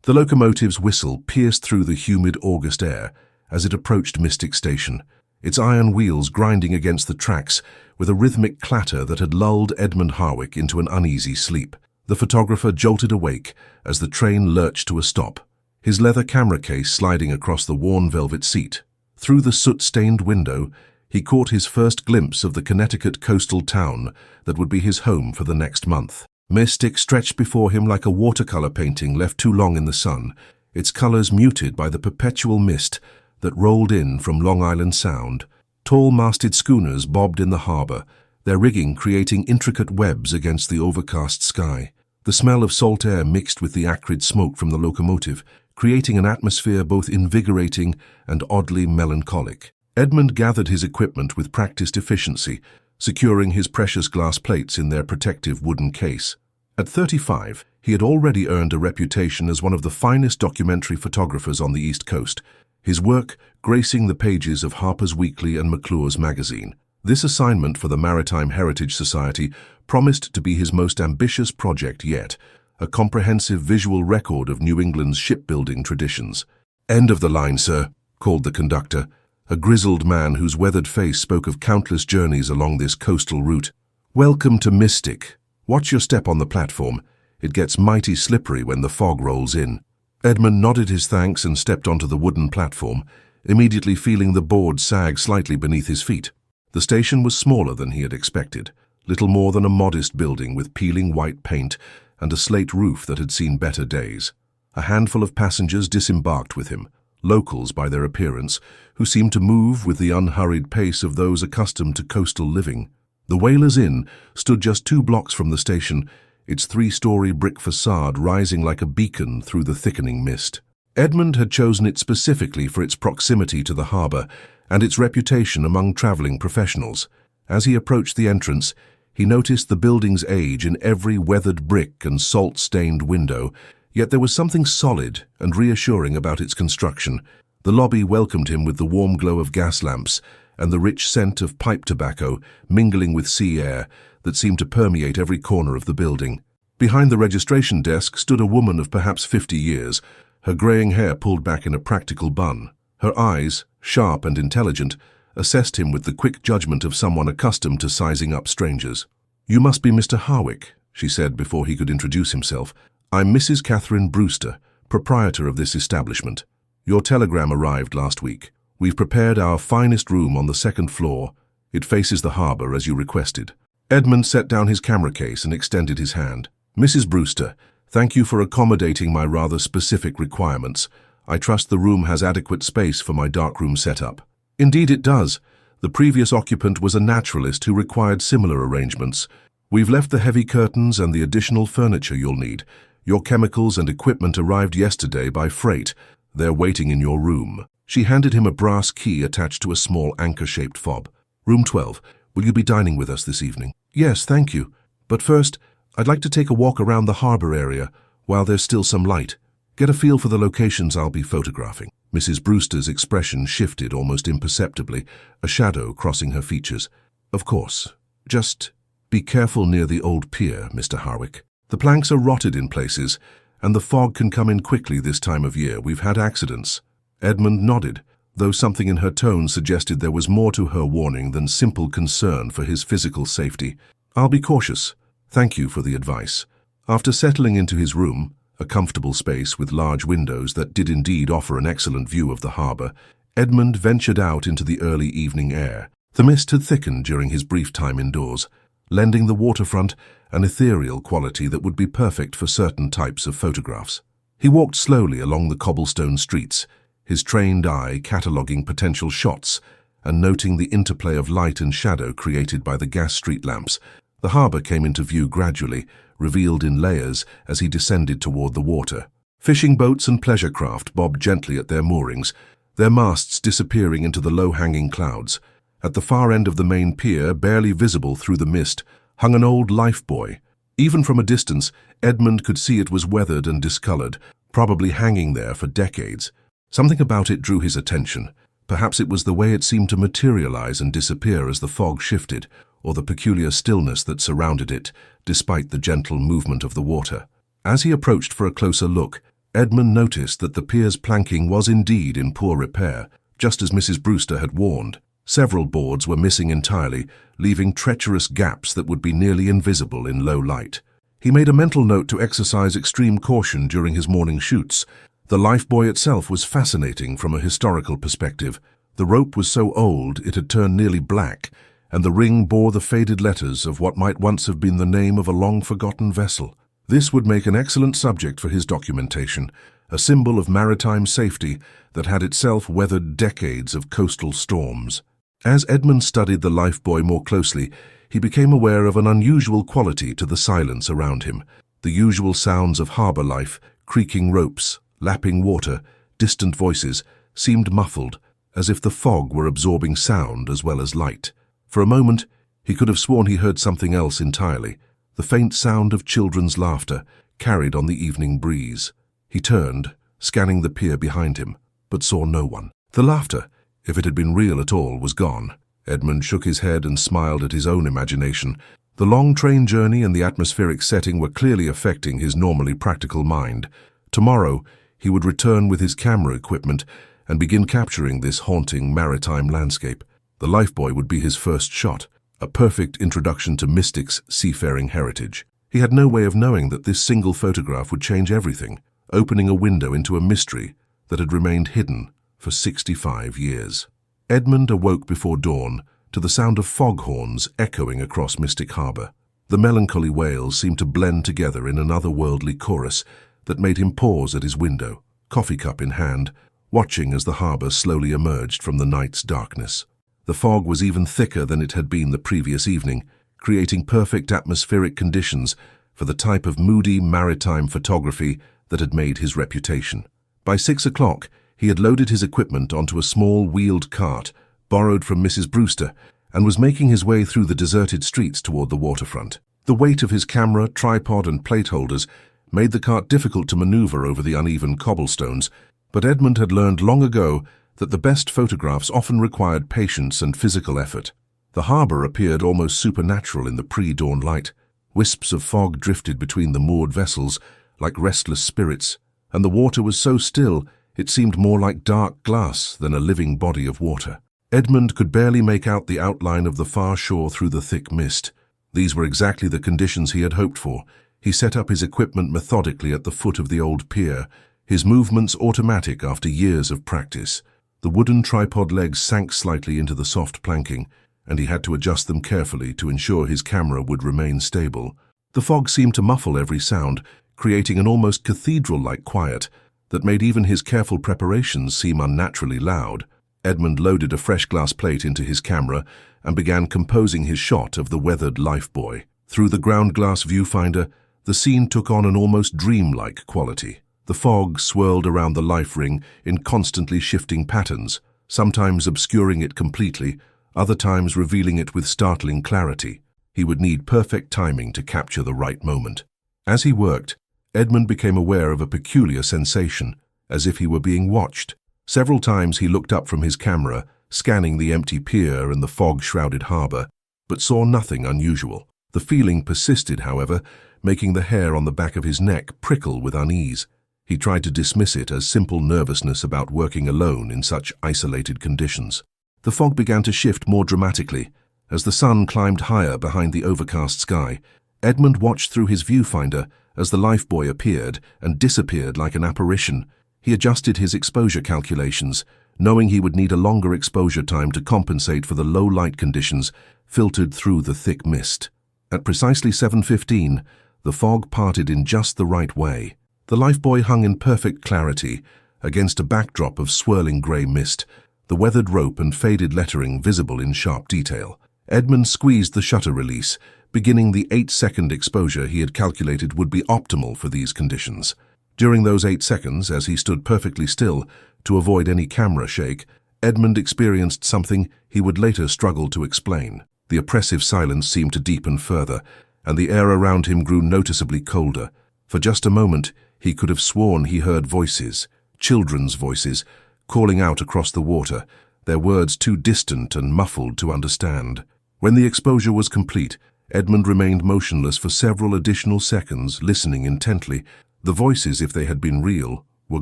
The locomotive's whistle pierced through the humid August air as it approached Mystic Station, its iron wheels grinding against the tracks with a rhythmic clatter that had lulled Edmund Harwick into an uneasy sleep. The photographer jolted awake as the train lurched to a stop, his leather camera case sliding across the worn velvet seat. Through the soot-stained window, he caught his first glimpse of the Connecticut coastal town that would be his home for the next month. Mystic stretched before him like a watercolor painting left too long in the sun, its colors muted by the perpetual mist that rolled in from Long Island Sound. Tall masted schooners bobbed in the harbor, their rigging creating intricate webs against the overcast sky. The smell of salt air mixed with the acrid smoke from the locomotive, creating an atmosphere both invigorating and oddly melancholic. Edmund gathered his equipment with practiced efficiency, securing his precious glass plates in their protective wooden case. At 35, he had already earned a reputation as one of the finest documentary photographers on the East Coast, his work gracing the pages of Harper's Weekly and McClure's magazine. This assignment for the Maritime Heritage Society promised to be his most ambitious project yet, a comprehensive visual record of New England's shipbuilding traditions. "End of the line, sir," called the conductor, a grizzled man whose weathered face spoke of countless journeys along this coastal route. "Welcome to Mystic. Watch your step on the platform. It gets mighty slippery when the fog rolls in." Edmund nodded his thanks and stepped onto the wooden platform, immediately feeling the board sag slightly beneath his feet. The station was smaller than he had expected, little more than a modest building with peeling white paint and a slate roof that had seen better days. A handful of passengers disembarked with him, locals by their appearance, who seemed to move with the unhurried pace of those accustomed to coastal living. The Whalers Inn stood just 2 blocks from the station, its 3-story brick facade rising like a beacon through the thickening mist. Edmund had chosen it specifically for its proximity to the harbor and its reputation among traveling professionals. As he approached the entrance, he noticed the building's age in every weathered brick and salt-stained window, yet there was something solid and reassuring about its construction. The lobby welcomed him with the warm glow of gas lamps and the rich scent of pipe tobacco mingling with sea air that seemed to permeate every corner of the building. Behind the registration desk stood a woman of perhaps 50 years, her graying hair pulled back in a practical bun. Her eyes, sharp and intelligent, assessed him with the quick judgment of someone accustomed to sizing up strangers. "You must be Mr. Harwick," she said before he could introduce himself. "I'm Mrs. Catherine Brewster, proprietor of this establishment. Your telegram arrived last week. We've prepared our finest room on the 2nd floor. It faces the harbor as you requested." Edmund set down his camera case and extended his hand. "Mrs. Brewster, thank you for accommodating my rather specific requirements. I trust the room has adequate space for my darkroom setup." "Indeed it does. The previous occupant was a naturalist who required similar arrangements. We've left the heavy curtains and the additional furniture you'll need. Your chemicals and equipment arrived yesterday by freight. They're waiting in your room." She handed him a brass key attached to a small anchor-shaped fob. "Room 12. Will you be dining with us this evening?" "Yes, thank you. But first, I'd like to take a walk around the harbor area while there's still some light. Get a feel for the locations I'll be photographing." Mrs. Brewster's expression shifted almost imperceptibly, a shadow crossing her features. "Of course. Just be careful near the old pier, Mr. Harwick. The planks are rotted in places, and the fog can come in quickly this time of year. We've had accidents." Edmund nodded, though something in her tone suggested there was more to her warning than simple concern for his physical safety. "I'll be cautious. Thank you for the advice." After settling into his room, a comfortable space with large windows that did indeed offer an excellent view of the harbor, Edmund ventured out into the early evening air. The mist had thickened during his brief time indoors, lending the waterfront an ethereal quality that would be perfect for certain types of photographs. He walked slowly along the cobblestone streets, his trained eye cataloguing potential shots and noting the interplay of light and shadow created by the gas street lamps. The harbor came into view gradually, revealed in layers as he descended toward the water. Fishing boats and pleasure craft bobbed gently at their moorings, their masts disappearing into the low-hanging clouds. At the far end of the main pier, barely visible through the mist, hung an old lifebuoy. Even from a distance, Edmund could see it was weathered and discolored, probably hanging there for decades. Something about it drew his attention. Perhaps it was the way it seemed to materialize and disappear as the fog shifted, or the peculiar stillness that surrounded it, despite the gentle movement of the water. As he approached for a closer look, Edmund noticed that the pier's planking was indeed in poor repair, just as Mrs. Brewster had warned. Several boards were missing entirely, leaving treacherous gaps that would be nearly invisible in low light. He made a mental note to exercise extreme caution during his morning shoots. The Lifebuoy itself was fascinating from a historical perspective. The rope was so old it had turned nearly black, and the ring bore the faded letters of what might once have been the name of a long-forgotten vessel. This would make an excellent subject for his documentation, a symbol of maritime safety that had itself weathered decades of coastal storms. As Edmund studied the Lifebuoy more closely, he became aware of an unusual quality to the silence around him. The usual sounds of harbor life, creaking ropes, lapping water, distant voices, seemed muffled, as if the fog were absorbing sound as well as light. For a moment, he could have sworn he heard something else entirely, the faint sound of children's laughter, carried on the evening breeze. He turned, scanning the pier behind him, but saw no one. The laughter, if it had been real at all, was gone. Edmund shook his head and smiled at his own imagination. The long train journey and the atmospheric setting were clearly affecting his normally practical mind. Tomorrow, he would return with his camera equipment and begin capturing this haunting maritime landscape. The Lifebuoy would be his first shot, a perfect introduction to Mystic's seafaring heritage. He had no way of knowing that this single photograph would change everything, opening a window into a mystery that had remained hidden for 65 years. Edmund awoke before dawn to the sound of foghorns echoing across Mystic Harbor. The melancholy wails seemed to blend together in an otherworldly chorus that made him pause at his window, coffee cup in hand, watching as the harbor slowly emerged from the night's darkness. The fog was even thicker than it had been the previous evening, creating perfect atmospheric conditions for the type of moody maritime photography that had made his reputation. By 6 o'clock, he had loaded his equipment onto a small wheeled cart, borrowed from Mrs. Brewster, and was making his way through the deserted streets toward the waterfront. The weight of his camera, tripod, and plate holders made the cart difficult to maneuver over the uneven cobblestones, but Edmund had learned long ago that the best photographs often required patience and physical effort. The harbor appeared almost supernatural in the pre-dawn light. Wisps of fog drifted between the moored vessels like restless spirits, and the water was so still it seemed more like dark glass than a living body of water. Edmund could barely make out the outline of the far shore through the thick mist. These were exactly the conditions he had hoped for. He set up his equipment methodically at the foot of the old pier, his movements automatic after years of practice. The wooden tripod legs sank slightly into the soft planking, and he had to adjust them carefully to ensure his camera would remain stable. The fog seemed to muffle every sound, creating an almost cathedral-like quiet that made even his careful preparations seem unnaturally loud. Edmund loaded a fresh glass plate into his camera and began composing his shot of the weathered Lifebuoy. Through the ground glass viewfinder, the scene took on an almost dreamlike quality. The fog swirled around the life ring in constantly shifting patterns, sometimes obscuring it completely, other times revealing it with startling clarity. He would need perfect timing to capture the right moment. As he worked, Edmund became aware of a peculiar sensation, as if he were being watched. Several times he looked up from his camera, scanning the empty pier and the fog-shrouded harbor, but saw nothing unusual. The feeling persisted, however, making the hair on the back of his neck prickle with unease. He tried to dismiss it as simple nervousness about working alone in such isolated conditions. The fog began to shift more dramatically. As the sun climbed higher behind the overcast sky, Edmund watched through his viewfinder as the Lifebuoy appeared and disappeared like an apparition. He adjusted his exposure calculations, knowing he would need a longer exposure time to compensate for the low light conditions filtered through the thick mist. At precisely 7:15, the fog parted in just the right way. The Lifebuoy hung in perfect clarity against a backdrop of swirling grey mist, the weathered rope and faded lettering visible in sharp detail. Edmund squeezed the shutter release, beginning the 8-second exposure he had calculated would be optimal for these conditions. During those 8 seconds, as he stood perfectly still to avoid any camera shake, Edmund experienced something he would later struggle to explain. The oppressive silence seemed to deepen further, and the air around him grew noticeably colder. For just a moment, he could have sworn he heard voices, children's voices, calling out across the water, their words too distant and muffled to understand. When the exposure was complete, Edmund remained motionless for several additional seconds, listening intently. The voices, if they had been real, were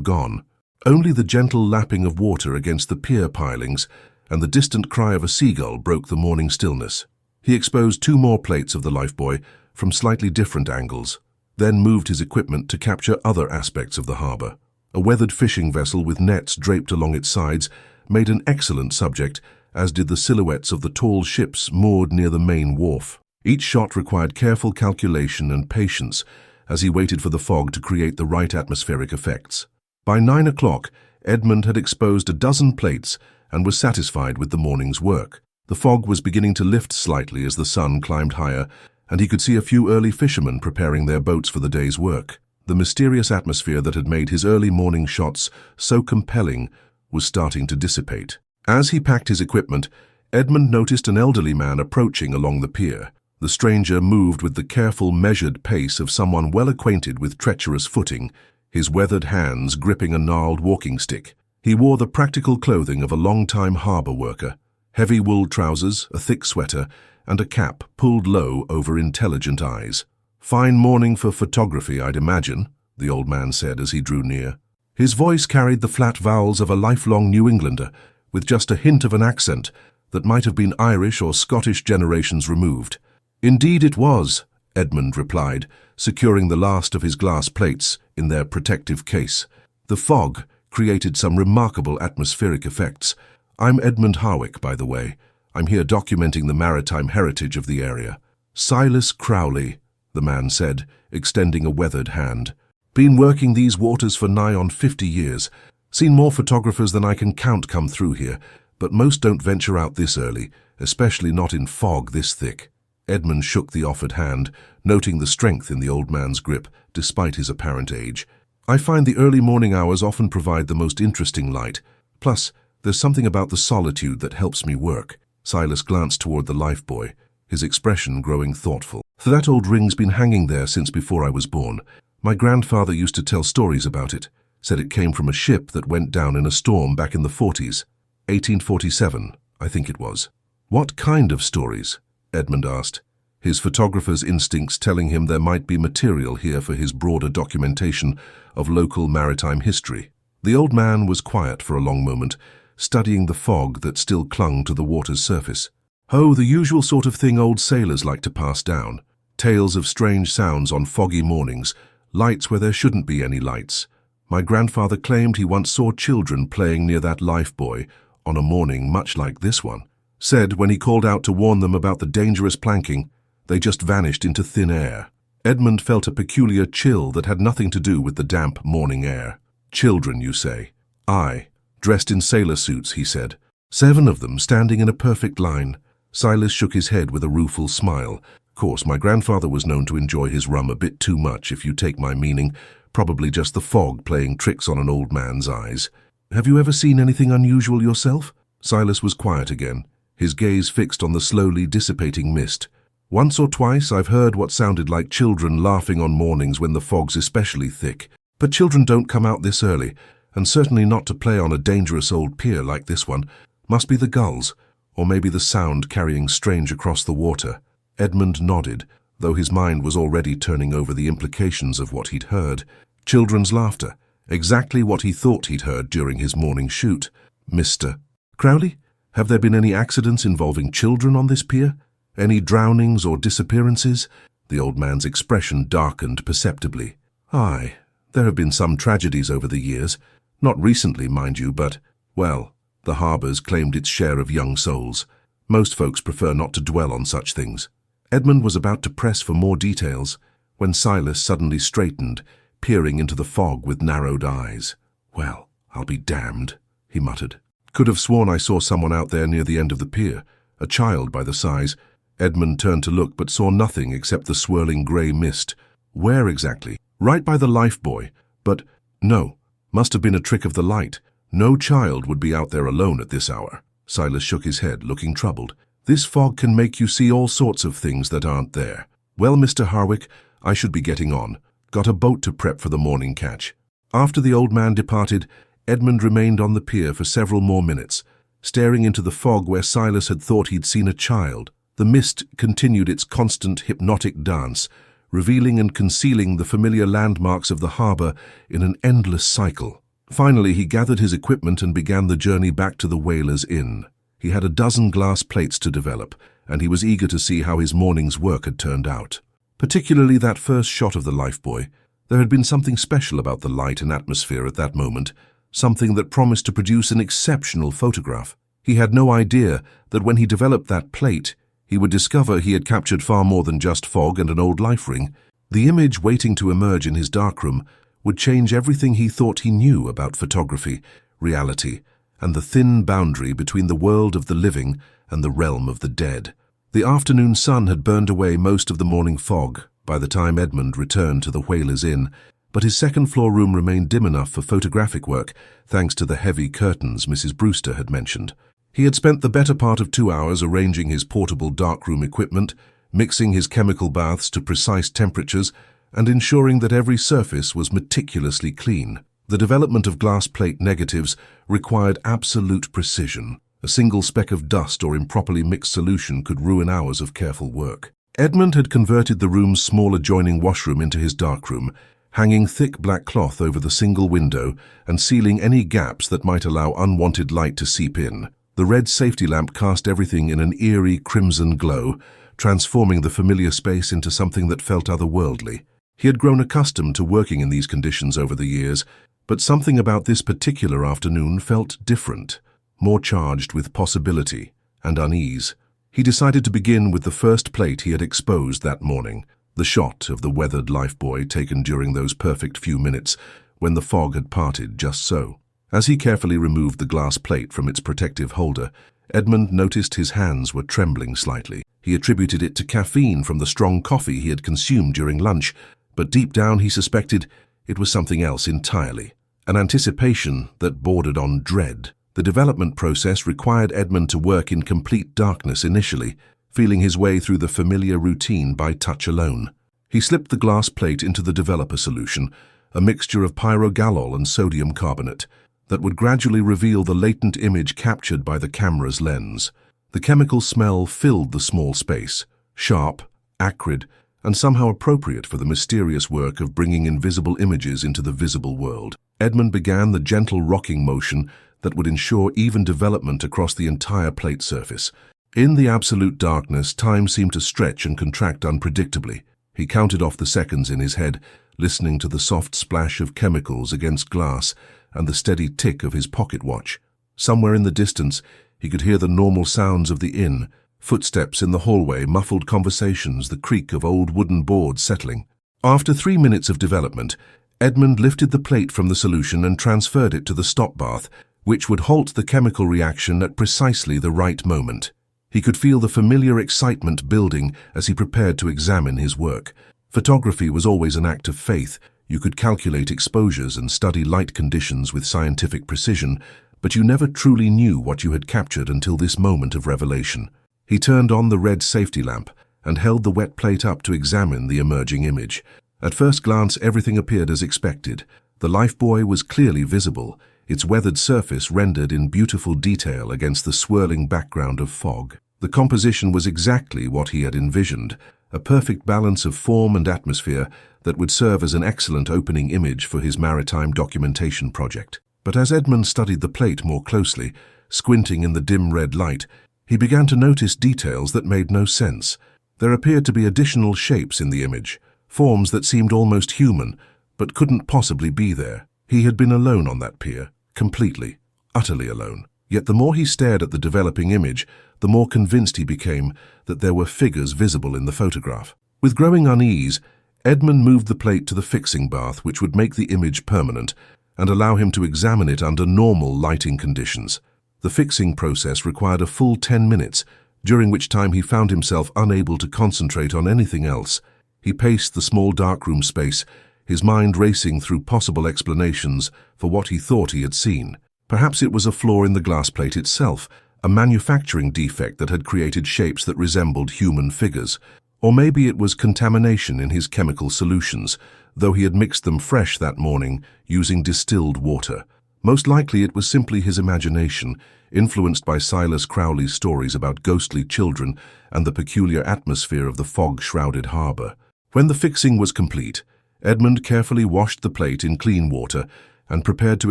gone. Only the gentle lapping of water against the pier pilings and the distant cry of a seagull broke the morning stillness. He exposed 2 more plates of the Lifebuoy from slightly different angles, then moved his equipment to capture other aspects of the harbor. A weathered fishing vessel with nets draped along its sides made an excellent subject, as did the silhouettes of the tall ships moored near the main wharf. Each shot required careful calculation and patience as he waited for the fog to create the right atmospheric effects. By 9 o'clock, Edmund had exposed a dozen plates and was satisfied with the morning's work. The fog was beginning to lift slightly as the sun climbed higher, and he could see a few early fishermen preparing their boats for the day's work. The mysterious atmosphere that had made his early morning shots so compelling was starting to dissipate. As he packed his equipment, Edmund noticed an elderly man approaching along the pier. The stranger moved with the careful, measured pace of someone well acquainted with treacherous footing, his weathered hands gripping a gnarled walking stick. He wore the practical clothing of a long-time harbor worker: heavy wool trousers, a thick sweater, and a cap pulled low over intelligent eyes. "Fine morning for photography, I'd imagine," the old man said as he drew near. His voice carried the flat vowels of a lifelong New Englander, with just a hint of an accent that might have been Irish or Scottish generations removed. "Indeed it was," Edmund replied, securing the last of his glass plates in their protective case. The fog created some remarkable atmospheric effects. "I'm Edmund Harwick, by the way. I'm here documenting the maritime heritage of the area." "Silas Crowley," the man said, extending a weathered hand. "Been working these waters for nigh on 50 years. Seen more photographers than I can count come through here, but most don't venture out this early, especially not in fog this thick." Edmund shook the offered hand, noting the strength in the old man's grip, despite his apparent age. "I find the early morning hours often provide the most interesting light. Plus, there's something about the solitude that helps me work." Silas glanced toward the Lifebuoy, his expression growing thoughtful. "That old ring's been hanging there since before I was born. My grandfather used to tell stories about it. Said it came from a ship that went down in a storm back in the 40s. 1847, I think it was." "What kind of stories?" Edmund asked, his photographer's instincts telling him there might be material here for his broader documentation of local maritime history. The old man was quiet for a long moment, studying the fog that still clung to the water's surface. "Oh, the usual sort of thing old sailors like to pass down. Tales of strange sounds on foggy mornings, lights where there shouldn't be any lights. My grandfather claimed he once saw children playing near that Lifebuoy on a morning much like this one. Said when he called out to warn them about the dangerous planking, they just vanished into thin air." Edmund felt a peculiar chill that had nothing to do with the damp morning air. "Children, you say?" "Aye, dressed in sailor suits," he said. 7 of them standing in a perfect line." Silas shook his head with a rueful smile. "Of course, my grandfather was known to enjoy his rum a bit too much, if you take my meaning. Probably just the fog playing tricks on an old man's eyes." "Have you ever seen anything unusual yourself?" Silas was quiet again, his gaze fixed on the slowly dissipating mist. "Once or twice I've heard what sounded like children laughing on mornings when the fog's especially thick. But children don't come out this early, and certainly not to play on a dangerous old pier like this one. Must be the gulls, or maybe the sound carrying strange across the water." Edmund nodded, though his mind was already turning over the implications of what he'd heard. Children's laughter, exactly what he thought he'd heard during his morning shoot. "Mr. Crowley, have there been any accidents involving children on this pier? Any drownings or disappearances?" The old man's expression darkened perceptibly. "Aye, there have been some tragedies over the years. Not recently, mind you, but, well, the harbor's claimed its share of young souls. Most folks prefer not to dwell on such things." Edmund was about to press for more details when Silas suddenly straightened, peering into the fog with narrowed eyes. "Well, I'll be damned," he muttered. "Could have sworn I saw someone out there near the end of the pier, a child by the size." Edmund turned to look but saw nothing except the swirling grey mist. "Where exactly?" "Right by the Lifebuoy. But no, must have been a trick of the light. No child would be out there alone at this hour." Silas shook his head, looking troubled. "This fog can make you see all sorts of things that aren't there. Well, Mr. Harwick, I should be getting on. Got a boat to prep for the morning catch." After the old man departed, Edmund remained on the pier for several more minutes, staring into the fog where Silas had thought he'd seen a child. The mist continued its constant hypnotic dance, revealing and concealing the familiar landmarks of the harbor in an endless cycle. Finally, he gathered his equipment and began the journey back to the Whalers Inn. He had a dozen glass plates to develop, and he was eager to see how his morning's work had turned out. Particularly that first shot of the Lifebuoy. There had been something special about the light and atmosphere at that moment, something that promised to produce an exceptional photograph. He had no idea that when he developed that plate, he would discover he had captured far more than just fog and an old life ring. The image waiting to emerge in his darkroom would change everything he thought he knew about photography, reality, and the thin boundary between the world of the living and the realm of the dead. The afternoon sun had burned away most of the morning fog by the time Edmund returned to the Whalers Inn, but his second-floor room remained dim enough for photographic work thanks to the heavy curtains Mrs. Brewster had mentioned. He had spent the better part of 2 hours arranging his portable darkroom equipment, mixing his chemical baths to precise temperatures, and ensuring that every surface was meticulously clean. The development of glass plate negatives required absolute precision. A single speck of dust or improperly mixed solution could ruin hours of careful work. Edmund had converted the room's small adjoining washroom into his darkroom, hanging thick black cloth over the single window and sealing any gaps that might allow unwanted light to seep in. The red safety lamp cast everything in an eerie crimson glow, transforming the familiar space into something that felt otherworldly. He had grown accustomed to working in these conditions over the years, but something about this particular afternoon felt different, more charged with possibility and unease. He decided to begin with the first plate he had exposed that morning, the shot of the weathered Lifebuoy taken during those perfect few minutes when the fog had parted just so. As he carefully removed the glass plate from its protective holder, Edmund noticed his hands were trembling slightly. He attributed it to caffeine from the strong coffee he had consumed during lunch, but deep down he suspected it was something else entirely, an anticipation that bordered on dread. The development process required Edmund to work in complete darkness initially, feeling his way through the familiar routine by touch alone. He slipped the glass plate into the developer solution, a mixture of pyrogalol and sodium carbonate, that would gradually reveal the latent image captured by the camera's lens. The chemical smell filled the small space, sharp, acrid, and somehow appropriate for the mysterious work of bringing invisible images into the visible world. Edmund began the gentle rocking motion that would ensure even development across the entire plate surface. In the absolute darkness, time seemed to stretch and contract unpredictably. He counted off the seconds in his head, listening to the soft splash of chemicals against glass and the steady tick of his pocket watch. Somewhere in the distance, he could hear the normal sounds of the inn, footsteps in the hallway, muffled conversations, the creak of old wooden boards settling. After 3 minutes of development, Edmund lifted the plate from the solution and transferred it to the stop bath, which would halt the chemical reaction at precisely the right moment. He could feel the familiar excitement building as he prepared to examine his work. Photography was always an act of faith. You could calculate exposures and study light conditions with scientific precision, but you never truly knew what you had captured until this moment of revelation. He turned on the red safety lamp and held the wet plate up to examine the emerging image. At first glance, everything appeared as expected. The Lifebuoy was clearly visible, its weathered surface rendered in beautiful detail against the swirling background of fog. The composition was exactly what he had envisioned, a perfect balance of form and atmosphere that would serve as an excellent opening image for his maritime documentation project. But as Edmund studied the plate more closely, squinting in the dim red light, he began to notice details that made no sense. There appeared to be additional shapes in the image, forms that seemed almost human, but couldn't possibly be there. He had been alone on that pier, completely, utterly alone. Yet the more he stared at the developing image, the more convinced he became that there were figures visible in the photograph. With growing unease, Edmund moved the plate to the fixing bath, which would make the image permanent and allow him to examine it under normal lighting conditions. The fixing process required a full 10 minutes, during which time he found himself unable to concentrate on anything else. He paced the small darkroom space, his mind racing through possible explanations for what he thought he had seen. Perhaps it was a flaw in the glass plate itself, a manufacturing defect that had created shapes that resembled human figures. Or maybe it was contamination in his chemical solutions, though he had mixed them fresh that morning using distilled water. Most likely it was simply his imagination, influenced by Silas Crowley's stories about ghostly children and the peculiar atmosphere of the fog-shrouded harbor. When the fixing was complete, Edmund carefully washed the plate in clean water and prepared to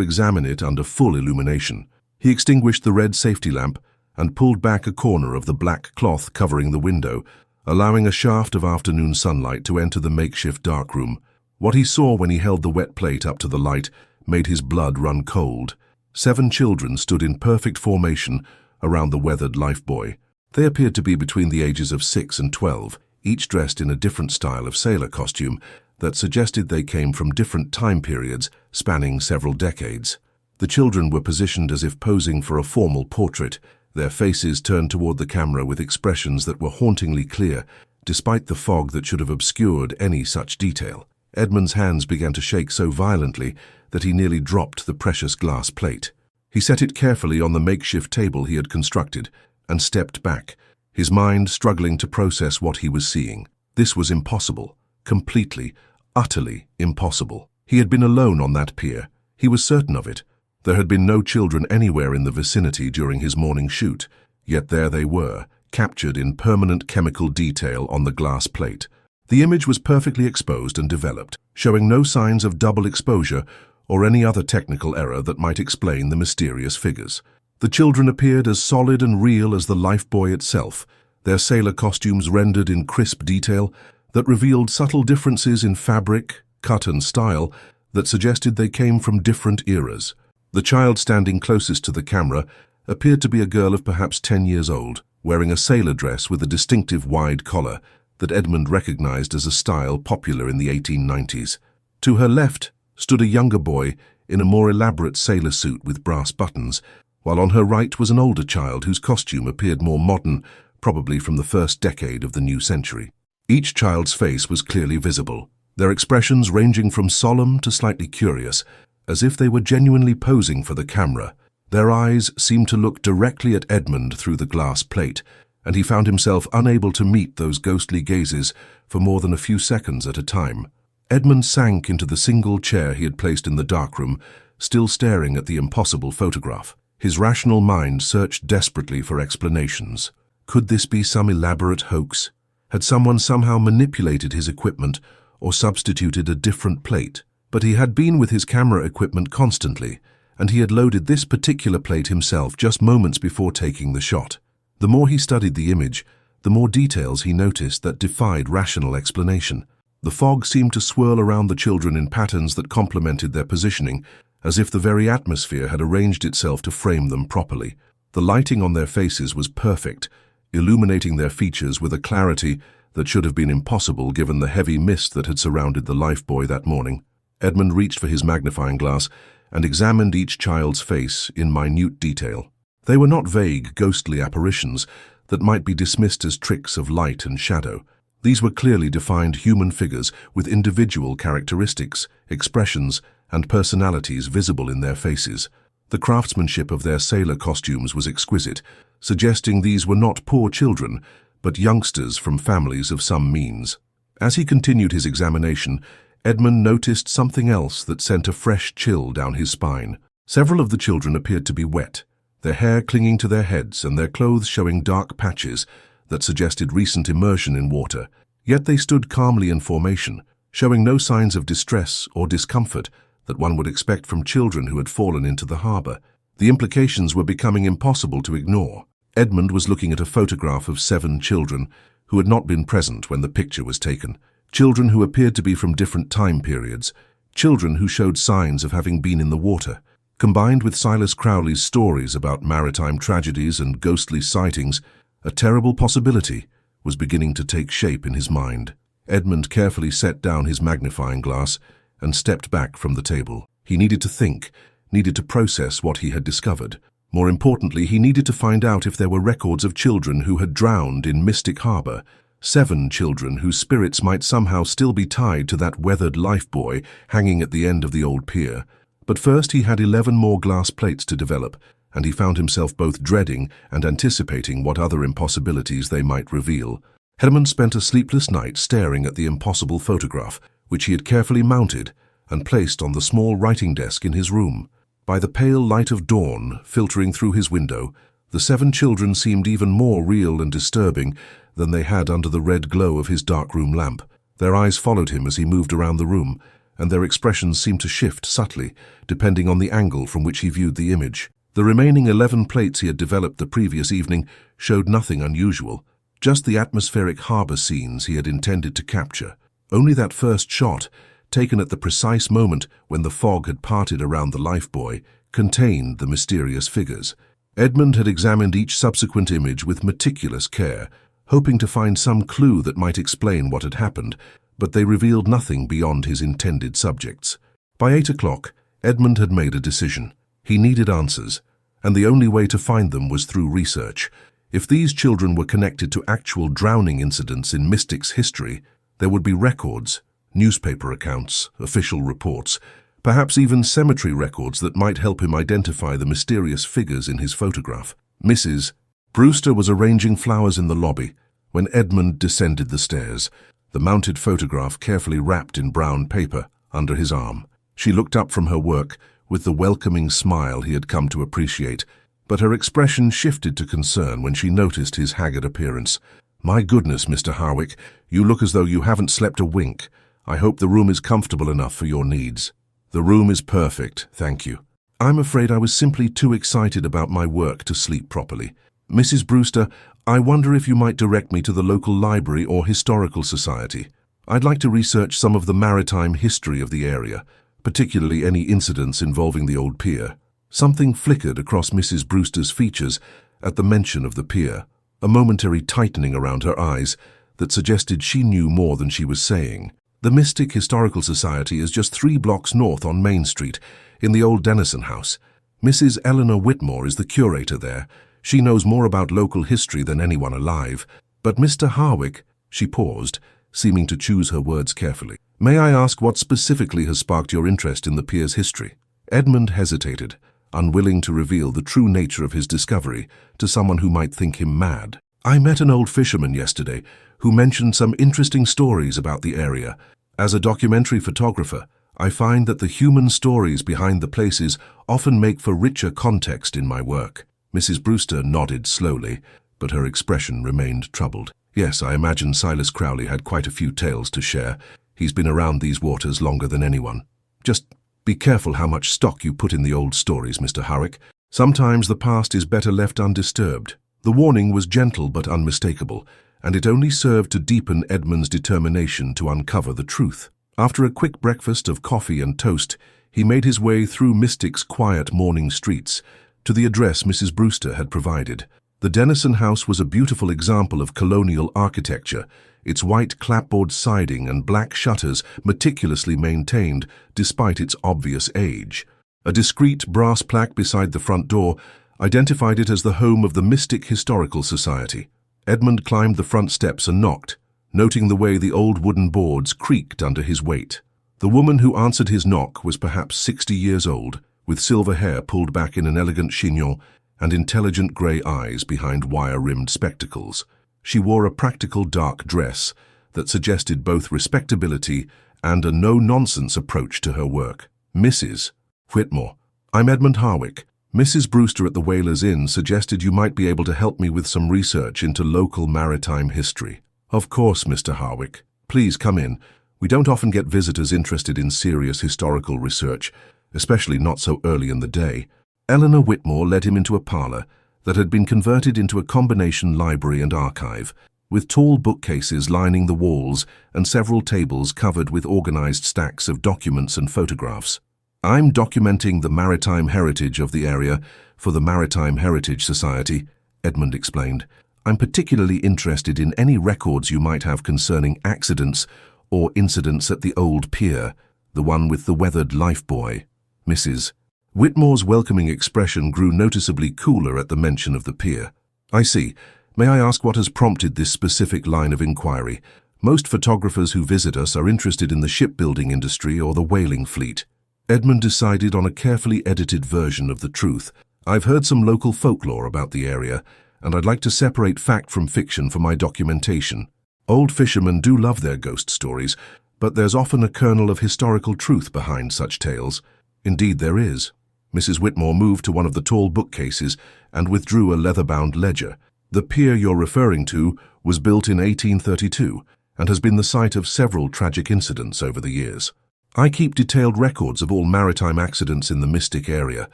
examine it under full illumination. He extinguished the red safety lamp and pulled back a corner of the black cloth covering the window, allowing a shaft of afternoon sunlight to enter the makeshift darkroom. What he saw when he held the wet plate up to the light made his blood run cold. 7 children stood in perfect formation around the weathered Lifebuoy. They appeared to be between the ages of 6 and 12, each dressed in a different style of sailor costume that suggested they came from different time periods spanning several decades. The children were positioned as if posing for a formal portrait, their faces turned toward the camera with expressions that were hauntingly clear, despite the fog that should have obscured any such detail. Edmund's hands began to shake so violently that he nearly dropped the precious glass plate. He set it carefully on the makeshift table he had constructed and stepped back, his mind struggling to process what he was seeing. This was impossible, completely, utterly impossible. He had been alone on that pier. He was certain of it. There had been no children anywhere in the vicinity during his morning shoot, yet there they were, captured in permanent chemical detail on the glass plate. The image was perfectly exposed and developed, showing no signs of double exposure or any other technical error that might explain the mysterious figures. The children appeared as solid and real as the Lifebuoy itself, their sailor costumes rendered in crisp detail that revealed subtle differences in fabric, cut and style that suggested they came from different eras. The child standing closest to the camera appeared to be a girl of perhaps 10 years old, wearing a sailor dress with a distinctive wide collar that Edmund recognized as a style popular in the 1890s. To her left stood a younger boy in a more elaborate sailor suit with brass buttons, while on her right was an older child whose costume appeared more modern, probably from the first decade of the new century. Each child's face was clearly visible, their expressions ranging from solemn to slightly curious, as if they were genuinely posing for the camera. Their eyes seemed to look directly at Edmund through the glass plate, and he found himself unable to meet those ghostly gazes for more than a few seconds at a time. Edmund sank into the single chair he had placed in the darkroom, still staring at the impossible photograph. His rational mind searched desperately for explanations. Could this be some elaborate hoax? Had someone somehow manipulated his equipment or substituted a different plate? But he had been with his camera equipment constantly, and he had loaded this particular plate himself just moments before taking the shot. The more he studied the image, the more details he noticed that defied rational explanation. The fog seemed to swirl around the children in patterns that complemented their positioning, as if the very atmosphere had arranged itself to frame them properly. The lighting on their faces was perfect, illuminating their features with a clarity that should have been impossible given the heavy mist that had surrounded the Lifebuoy that morning. Edmund reached for his magnifying glass and examined each child's face in minute detail. They were not vague, ghostly apparitions that might be dismissed as tricks of light and shadow. These were clearly defined human figures with individual characteristics, expressions, and personalities visible in their faces. The craftsmanship of their sailor costumes was exquisite, suggesting these were not poor children, but youngsters from families of some means. As he continued his examination, Edmund noticed something else that sent a fresh chill down his spine. Several of the children appeared to be wet, their hair clinging to their heads and their clothes showing dark patches that suggested recent immersion in water. Yet they stood calmly in formation, showing no signs of distress or discomfort that one would expect from children who had fallen into the harbor. The implications were becoming impossible to ignore. Edmund was looking at a photograph of 7 children who had not been present when the picture was taken. Children who appeared to be from different time periods, children who showed signs of having been in the water. Combined with Silas Crowley's stories about maritime tragedies and ghostly sightings, a terrible possibility was beginning to take shape in his mind. Edmund carefully set down his magnifying glass and stepped back from the table. He needed to think, needed to process what he had discovered. More importantly, he needed to find out if there were records of children who had drowned in Mystic Harbor, 7 children whose spirits might somehow still be tied to that weathered Lifebuoy hanging at the end of the old pier. But first he had 11 more glass plates to develop, and he found himself both dreading and anticipating what other impossibilities they might reveal. Edmund spent a sleepless night staring at the impossible photograph, which he had carefully mounted and placed on the small writing desk in his room. By the pale light of dawn filtering through his window, the 7 children seemed even more real and disturbing than they had under the red glow of his darkroom lamp. Their eyes followed him as he moved around the room, and their expressions seemed to shift subtly, depending on the angle from which he viewed the image. The remaining 11 plates he had developed the previous evening showed nothing unusual, just the atmospheric harbor scenes he had intended to capture. Only that first shot, taken at the precise moment when the fog had parted around the Lifebuoy, contained the mysterious figures. Edmund had examined each subsequent image with meticulous care, hoping to find some clue that might explain what had happened, but they revealed nothing beyond his intended subjects. By 8 o'clock, Edmund had made a decision. He needed answers, and the only way to find them was through research. If these children were connected to actual drowning incidents in Mystic's history, there would be records, newspaper accounts, official reports, perhaps even cemetery records that might help him identify the mysterious figures in his photograph. Mrs. Brewster was arranging flowers in the lobby when Edmund descended the stairs, the mounted photograph carefully wrapped in brown paper under his arm. She looked up from her work with the welcoming smile he had come to appreciate, but her expression shifted to concern when she noticed his haggard appearance. "My goodness, Mr. Harwick, you look as though you haven't slept a wink. I hope the room is comfortable enough for your needs." "The room is perfect, thank you. I'm afraid I was simply too excited about my work to sleep properly. Mrs. Brewster, I wonder if you might direct me to the local library or historical society. I'd like to research some of the maritime history of the area, particularly any incidents involving the old pier." Something flickered across Mrs. Brewster's features at the mention of the pier, a momentary tightening around her eyes that suggested she knew more than she was saying. "The Mystic Historical Society is just 3 blocks north on Main Street, in the old Dennison House. Mrs. Eleanor Whitmore is the curator there. She knows more about local history than anyone alive. But Mr. Harwick," she paused, seeming to choose her words carefully. "May I ask what specifically has sparked your interest in the pier's history?" Edmund hesitated, unwilling to reveal the true nature of his discovery to someone who might think him mad. "I met an old fisherman yesterday who mentioned some interesting stories about the area. As a documentary photographer, I find that the human stories behind the places often make for richer context in my work." Mrs. Brewster nodded slowly, but her expression remained troubled. "Yes, I imagine Silas Crowley had quite a few tales to share. He's been around these waters longer than anyone. Just be careful how much stock you put in the old stories, Mr. Harwick. Sometimes the past is better left undisturbed." The warning was gentle but unmistakable, and it only served to deepen Edmund's determination to uncover the truth. After a quick breakfast of coffee and toast, he made his way through Mystic's quiet morning streets to the address Mrs. Brewster had provided. The Dennison House was a beautiful example of colonial architecture, its white clapboard siding and black shutters meticulously maintained despite its obvious age. A discreet brass plaque beside the front door identified it as the home of the Mystic Historical Society. Edmund climbed the front steps and knocked, noting the way the old wooden boards creaked under his weight. The woman who answered his knock was perhaps 60 years old, with silver hair pulled back in an elegant chignon and intelligent grey eyes behind wire-rimmed spectacles. She wore a practical dark dress that suggested both respectability and a no-nonsense approach to her work. "Mrs. Whitmore, I'm Edmund Harwick. Mrs. Brewster at the Whalers Inn suggested you might be able to help me with some research into local maritime history." "Of course, Mr. Harwick. Please come in. We don't often get visitors interested in serious historical research, especially not so early in the day." Eleanor Whitmore led him into a parlor that had been converted into a combination library and archive, with tall bookcases lining the walls and several tables covered with organized stacks of documents and photographs. "I'm documenting the maritime heritage of the area for the Maritime Heritage Society," Edmund explained. "I'm particularly interested in any records you might have concerning accidents or incidents at the old pier, the one with the weathered Lifebuoy." Mrs. Whitmore's welcoming expression grew noticeably cooler at the mention of the pier. "I see. May I ask what has prompted this specific line of inquiry? Most photographers who visit us are interested in the shipbuilding industry or the whaling fleet." Edmund decided on a carefully edited version of the truth. "I've heard some local folklore about the area, and I'd like to separate fact from fiction for my documentation. Old fishermen do love their ghost stories, but there's often a kernel of historical truth behind such tales." "Indeed there is." Mrs. Whitmore moved to one of the tall bookcases and withdrew a leather-bound ledger. "The pier you're referring to was built in 1832. and has been the site of several tragic incidents over the years. I keep detailed records of all maritime accidents in the Mystic area.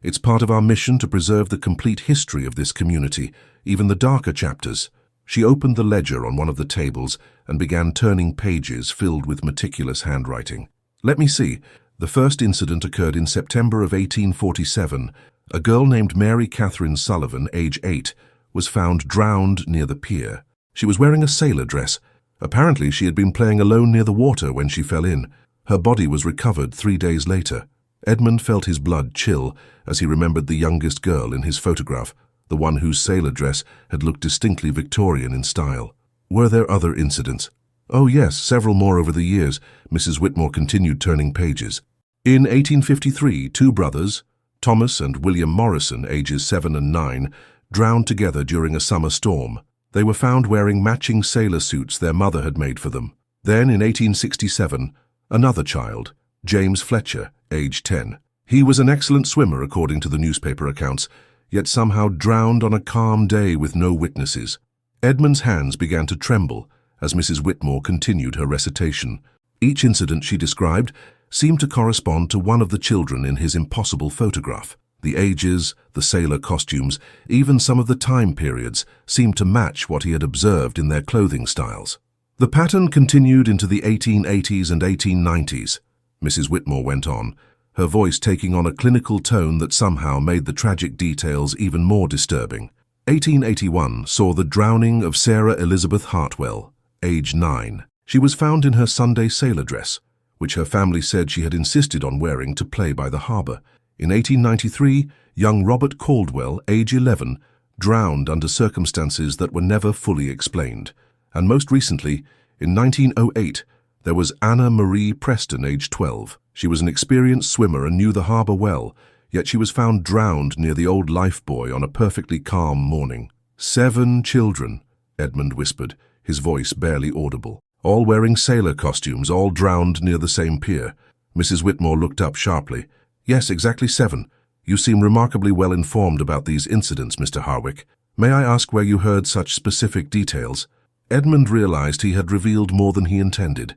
It's part of our mission to preserve the complete history of this community, even the darker chapters. She opened the ledger on one of the tables and began turning pages filled with meticulous handwriting. Let me see. The first incident occurred in September of 1847. A girl named Mary Catherine Sullivan, age 8, was found drowned near the pier. She was wearing a sailor dress. Apparently, she had been playing alone near the water when she fell in. Her body was recovered 3 days later. Edmund felt his blood chill as he remembered the youngest girl in his photograph, the one whose sailor dress had looked distinctly Victorian in style. Were there other incidents? Oh yes, several more over the years. Mrs. Whitmore continued turning pages. In 1853, 2 brothers, Thomas and William Morrison, ages 7 and 9, drowned together during a summer storm. They were found wearing matching sailor suits their mother had made for them. Then, in 1867, another child, James Fletcher, age 10. He was an excellent swimmer according to the newspaper accounts, yet somehow drowned on a calm day with no witnesses. Edmund's hands began to tremble as Mrs. Whitmore continued her recitation. Each incident she described seemed to correspond to one of the children in his impossible photograph. The ages, the sailor costumes, even some of the time periods seemed to match what he had observed in their clothing styles. The pattern continued into the 1880s and 1890s. Mrs. Whitmore went on, her voice taking on a clinical tone that somehow made the tragic details even more disturbing. 1881 saw the drowning of Sarah Elizabeth Hartwell, age 9. She was found in her Sunday sailor dress, which her family said she had insisted on wearing to play by the harbor. In 1893, young Robert Caldwell, age 11, drowned under circumstances that were never fully explained. And most recently, in 1908, there was Anna Marie Preston, age 12. She was an experienced swimmer and knew the harbor well, yet she was found drowned near the old Lifebuoy on a perfectly calm morning. 7 children, Edmund whispered, his voice barely audible. All wearing sailor costumes, all drowned near the same pier. Mrs. Whitmore looked up sharply. Yes, exactly 7. You seem remarkably well informed about these incidents, Mr. Harwick. May I ask where you heard such specific details? Edmund realized he had revealed more than he intended.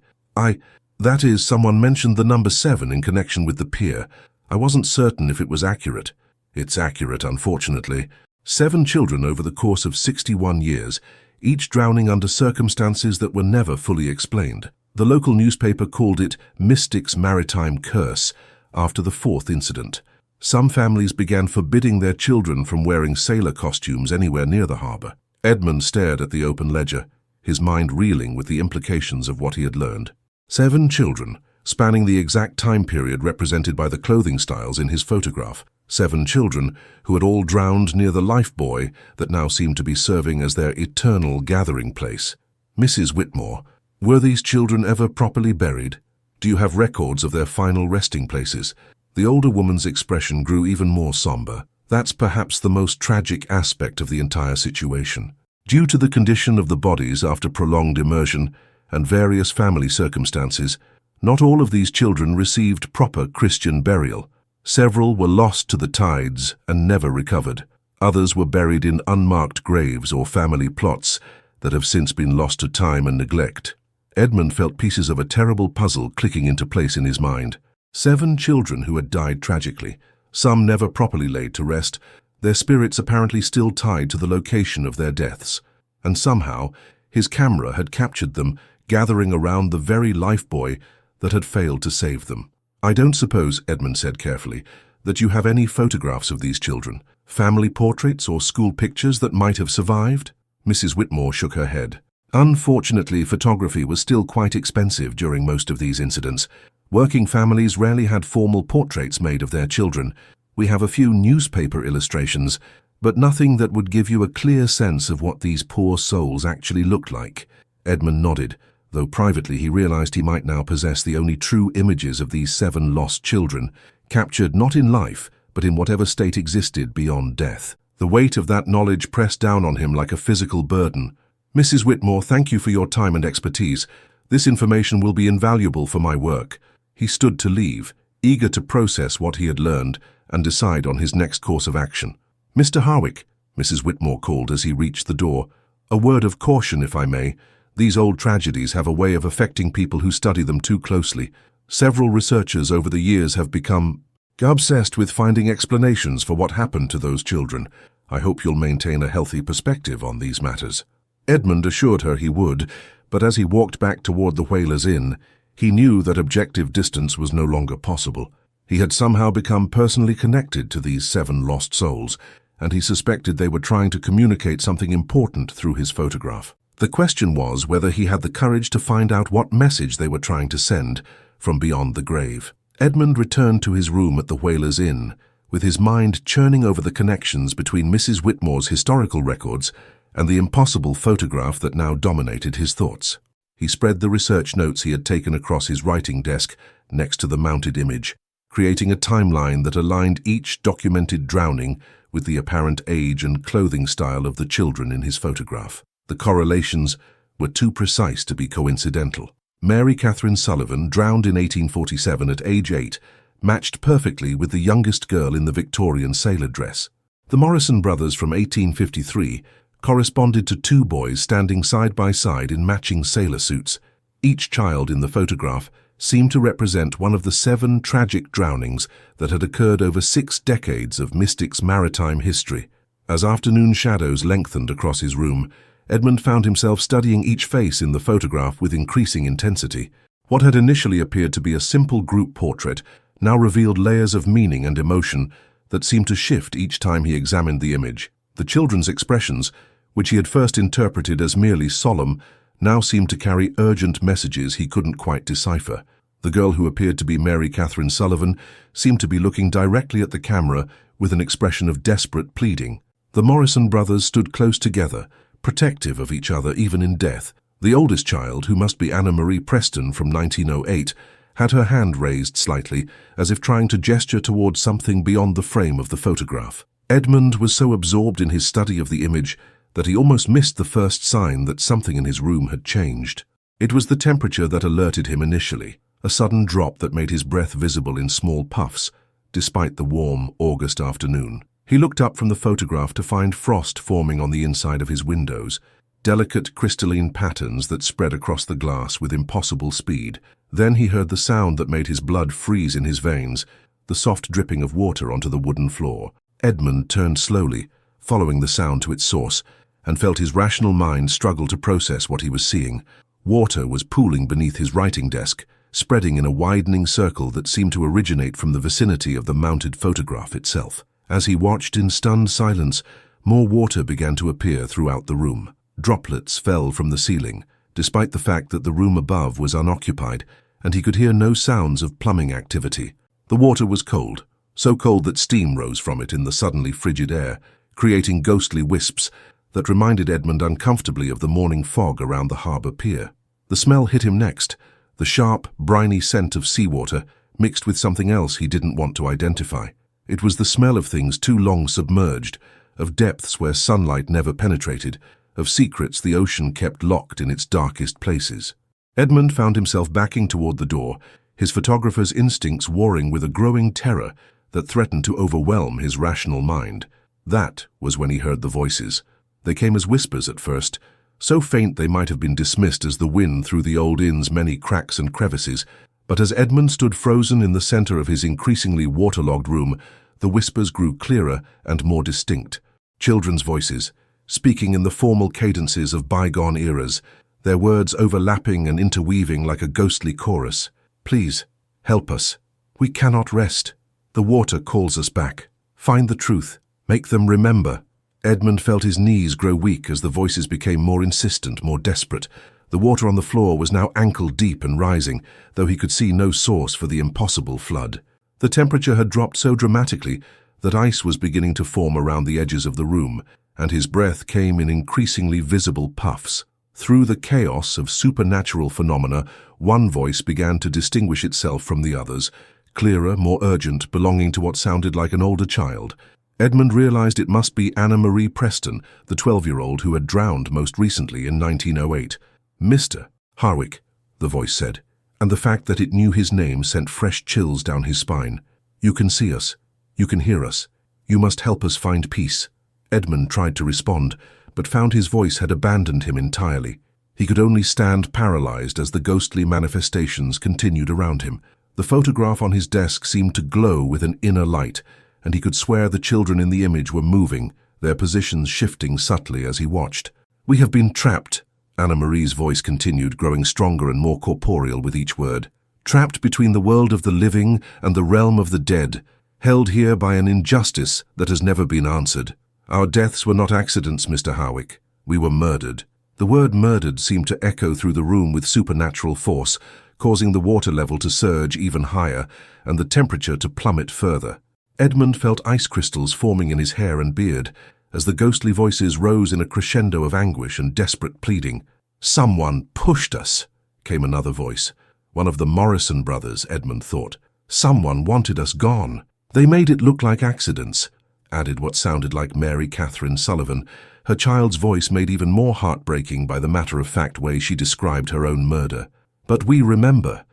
That is, someone mentioned the number 7 in connection with the pier. I wasn't certain if it was accurate. It's accurate, unfortunately. 7 children over the course of 61 years, each drowning under circumstances that were never fully explained. The local newspaper called it Mystic's Maritime Curse after the 4th incident. Some families began forbidding their children from wearing sailor costumes anywhere near the harbor. Edmund stared at the open ledger, his mind reeling with the implications of what he had learned. 7 children, spanning the exact time period represented by the clothing styles in his photograph. 7 children who had all drowned near the Lifebuoy that now seemed to be serving as their eternal gathering place. Mrs. Whitmore, were these children ever properly buried? Do you have records of their final resting places? The older woman's expression grew even more somber. That's perhaps the most tragic aspect of the entire situation. Due to the condition of the bodies after prolonged immersion and various family circumstances, not all of these children received proper Christian burial. Several were lost to the tides and never recovered. Others were buried in unmarked graves or family plots that have since been lost to time and neglect. Edmund felt pieces of a terrible puzzle clicking into place in his mind. 7 children who had died tragically, some never properly laid to rest, their spirits apparently still tied to the location of their deaths. And somehow, his camera had captured them gathering around the very Lifebuoy that had failed to save them. I don't suppose, Edmund said carefully, that you have any photographs of these children, family portraits or school pictures that might have survived? Mrs. Whitmore shook her head. Unfortunately, photography was still quite expensive during most of these incidents. Working families rarely had formal portraits made of their children. We have a few newspaper illustrations, but nothing that would give you a clear sense of what these poor souls actually looked like. Edmund nodded, though privately he realized he might now possess the only true images of these 7 lost children, captured not in life, but in whatever state existed beyond death. The weight of that knowledge pressed down on him like a physical burden. Mrs. Whitmore, thank you for your time and expertise. This information will be invaluable for my work. He stood to leave, eager to process what he had learned and decide on his next course of action. Mr. Harwick, Mrs. Whitmore called as he reached the door. A word of caution, if I may. These old tragedies have a way of affecting people who study them too closely. Several researchers over the years have become obsessed with finding explanations for what happened to those children. I hope you'll maintain a healthy perspective on these matters." Edmund assured her he would, but as he walked back toward the Whalers Inn, he knew that objective distance was no longer possible. He had somehow become personally connected to these 7 lost souls, and he suspected they were trying to communicate something important through his photograph. The question was whether he had the courage to find out what message they were trying to send from beyond the grave. Edmund returned to his room at the Whalers Inn, with his mind churning over the connections between Mrs. Whitmore's historical records and the impossible photograph that now dominated his thoughts. He spread the research notes he had taken across his writing desk next to the mounted image, creating a timeline that aligned each documented drowning with the apparent age and clothing style of the children in his photograph. The correlations were too precise to be coincidental. Mary Catherine Sullivan, drowned in 1847 at age 8, matched perfectly with the youngest girl in the Victorian sailor dress. The Morrison brothers from 1853 corresponded to 2 boys standing side by side in matching sailor suits. Each child in the photograph seemed to represent one of the 7 tragic drownings that had occurred over 6 decades of Mystic's maritime history. As afternoon shadows lengthened across his room, Edmund found himself studying each face in the photograph with increasing intensity. What had initially appeared to be a simple group portrait now revealed layers of meaning and emotion that seemed to shift each time he examined the image. The children's expressions, which he had first interpreted as merely solemn, now seemed to carry urgent messages he couldn't quite decipher. The girl who appeared to be Mary Catherine Sullivan seemed to be looking directly at the camera with an expression of desperate pleading. The Morrison brothers stood close together, protective of each other even in death. The oldest child, who must be Anna Marie Preston from 1908, had her hand raised slightly, as if trying to gesture towards something beyond the frame of the photograph. Edmund was so absorbed in his study of the image that he almost missed the first sign that something in his room had changed. It was the temperature that alerted him initially, a sudden drop that made his breath visible in small puffs, despite the warm August afternoon. He looked up from the photograph to find frost forming on the inside of his windows, delicate crystalline patterns that spread across the glass with impossible speed. Then he heard the sound that made his blood freeze in his veins, the soft dripping of water onto the wooden floor. Edmund turned slowly, following the sound to its source, and felt his rational mind struggle to process what he was seeing. Water was pooling beneath his writing desk, spreading in a widening circle that seemed to originate from the vicinity of the mounted photograph itself. As he watched in stunned silence, more water began to appear throughout the room. Droplets fell from the ceiling, despite the fact that the room above was unoccupied, and he could hear no sounds of plumbing activity. The water was cold, so cold that steam rose from it in the suddenly frigid air, creating ghostly wisps that reminded Edmund uncomfortably of the morning fog around the harbour pier. The smell hit him next, the sharp, briny scent of seawater mixed with something else he didn't want to identify. It was the smell of things too long submerged, of depths where sunlight never penetrated, of secrets the ocean kept locked in its darkest places. Edmund found himself backing toward the door, his photographer's instincts warring with a growing terror that threatened to overwhelm his rational mind. That was when he heard the voices. They came as whispers at first, so faint they might have been dismissed as the wind through the old inn's many cracks and crevices. But as Edmund stood frozen in the center of his increasingly waterlogged room, the whispers grew clearer and more distinct. Children's voices, speaking in the formal cadences of bygone eras, their words overlapping and interweaving like a ghostly chorus. "Please, help us. We cannot rest. The water calls us back. Find the truth. Make them remember." Edmund felt his knees grow weak as the voices became more insistent, more desperate. The water on the floor was now ankle-deep and rising, though he could see no source for the impossible flood. The temperature had dropped so dramatically that ice was beginning to form around the edges of the room, and his breath came in increasingly visible puffs. Through the chaos of supernatural phenomena, one voice began to distinguish itself from the others, clearer, more urgent, belonging to what sounded like an older child. Edmund realized it must be Anna Marie Preston, the 12-year-old who had drowned most recently in 1908. "Mr. Harwick," the voice said, and the fact that it knew his name sent fresh chills down his spine. "You can see us. You can hear us. You must help us find peace." Edmund tried to respond, but found his voice had abandoned him entirely. He could only stand paralyzed as the ghostly manifestations continued around him. The photograph on his desk seemed to glow with an inner light, and he could swear the children in the image were moving, their positions shifting subtly as he watched. "We have been trapped," Anna Marie's voice continued, growing stronger and more corporeal with each word. "Trapped between the world of the living and the realm of the dead, held here by an injustice that has never been answered. Our deaths were not accidents, Mr. Harwick. We were murdered." The word murdered seemed to echo through the room with supernatural force, causing the water level to surge even higher and the temperature to plummet further. Edmund felt ice crystals forming in his hair and beard as the ghostly voices rose in a crescendo of anguish and desperate pleading. "Someone pushed us," came another voice. One of the Morrison brothers, Edmund thought. "Someone wanted us gone. They made it look like accidents," added what sounded like Mary Catherine Sullivan, her child's voice made even more heartbreaking by the matter-of-fact way she described her own murder. "But we remember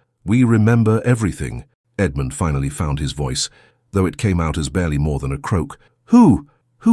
everything," Edmund finally found his voice, though it came out as barely more than a croak. Who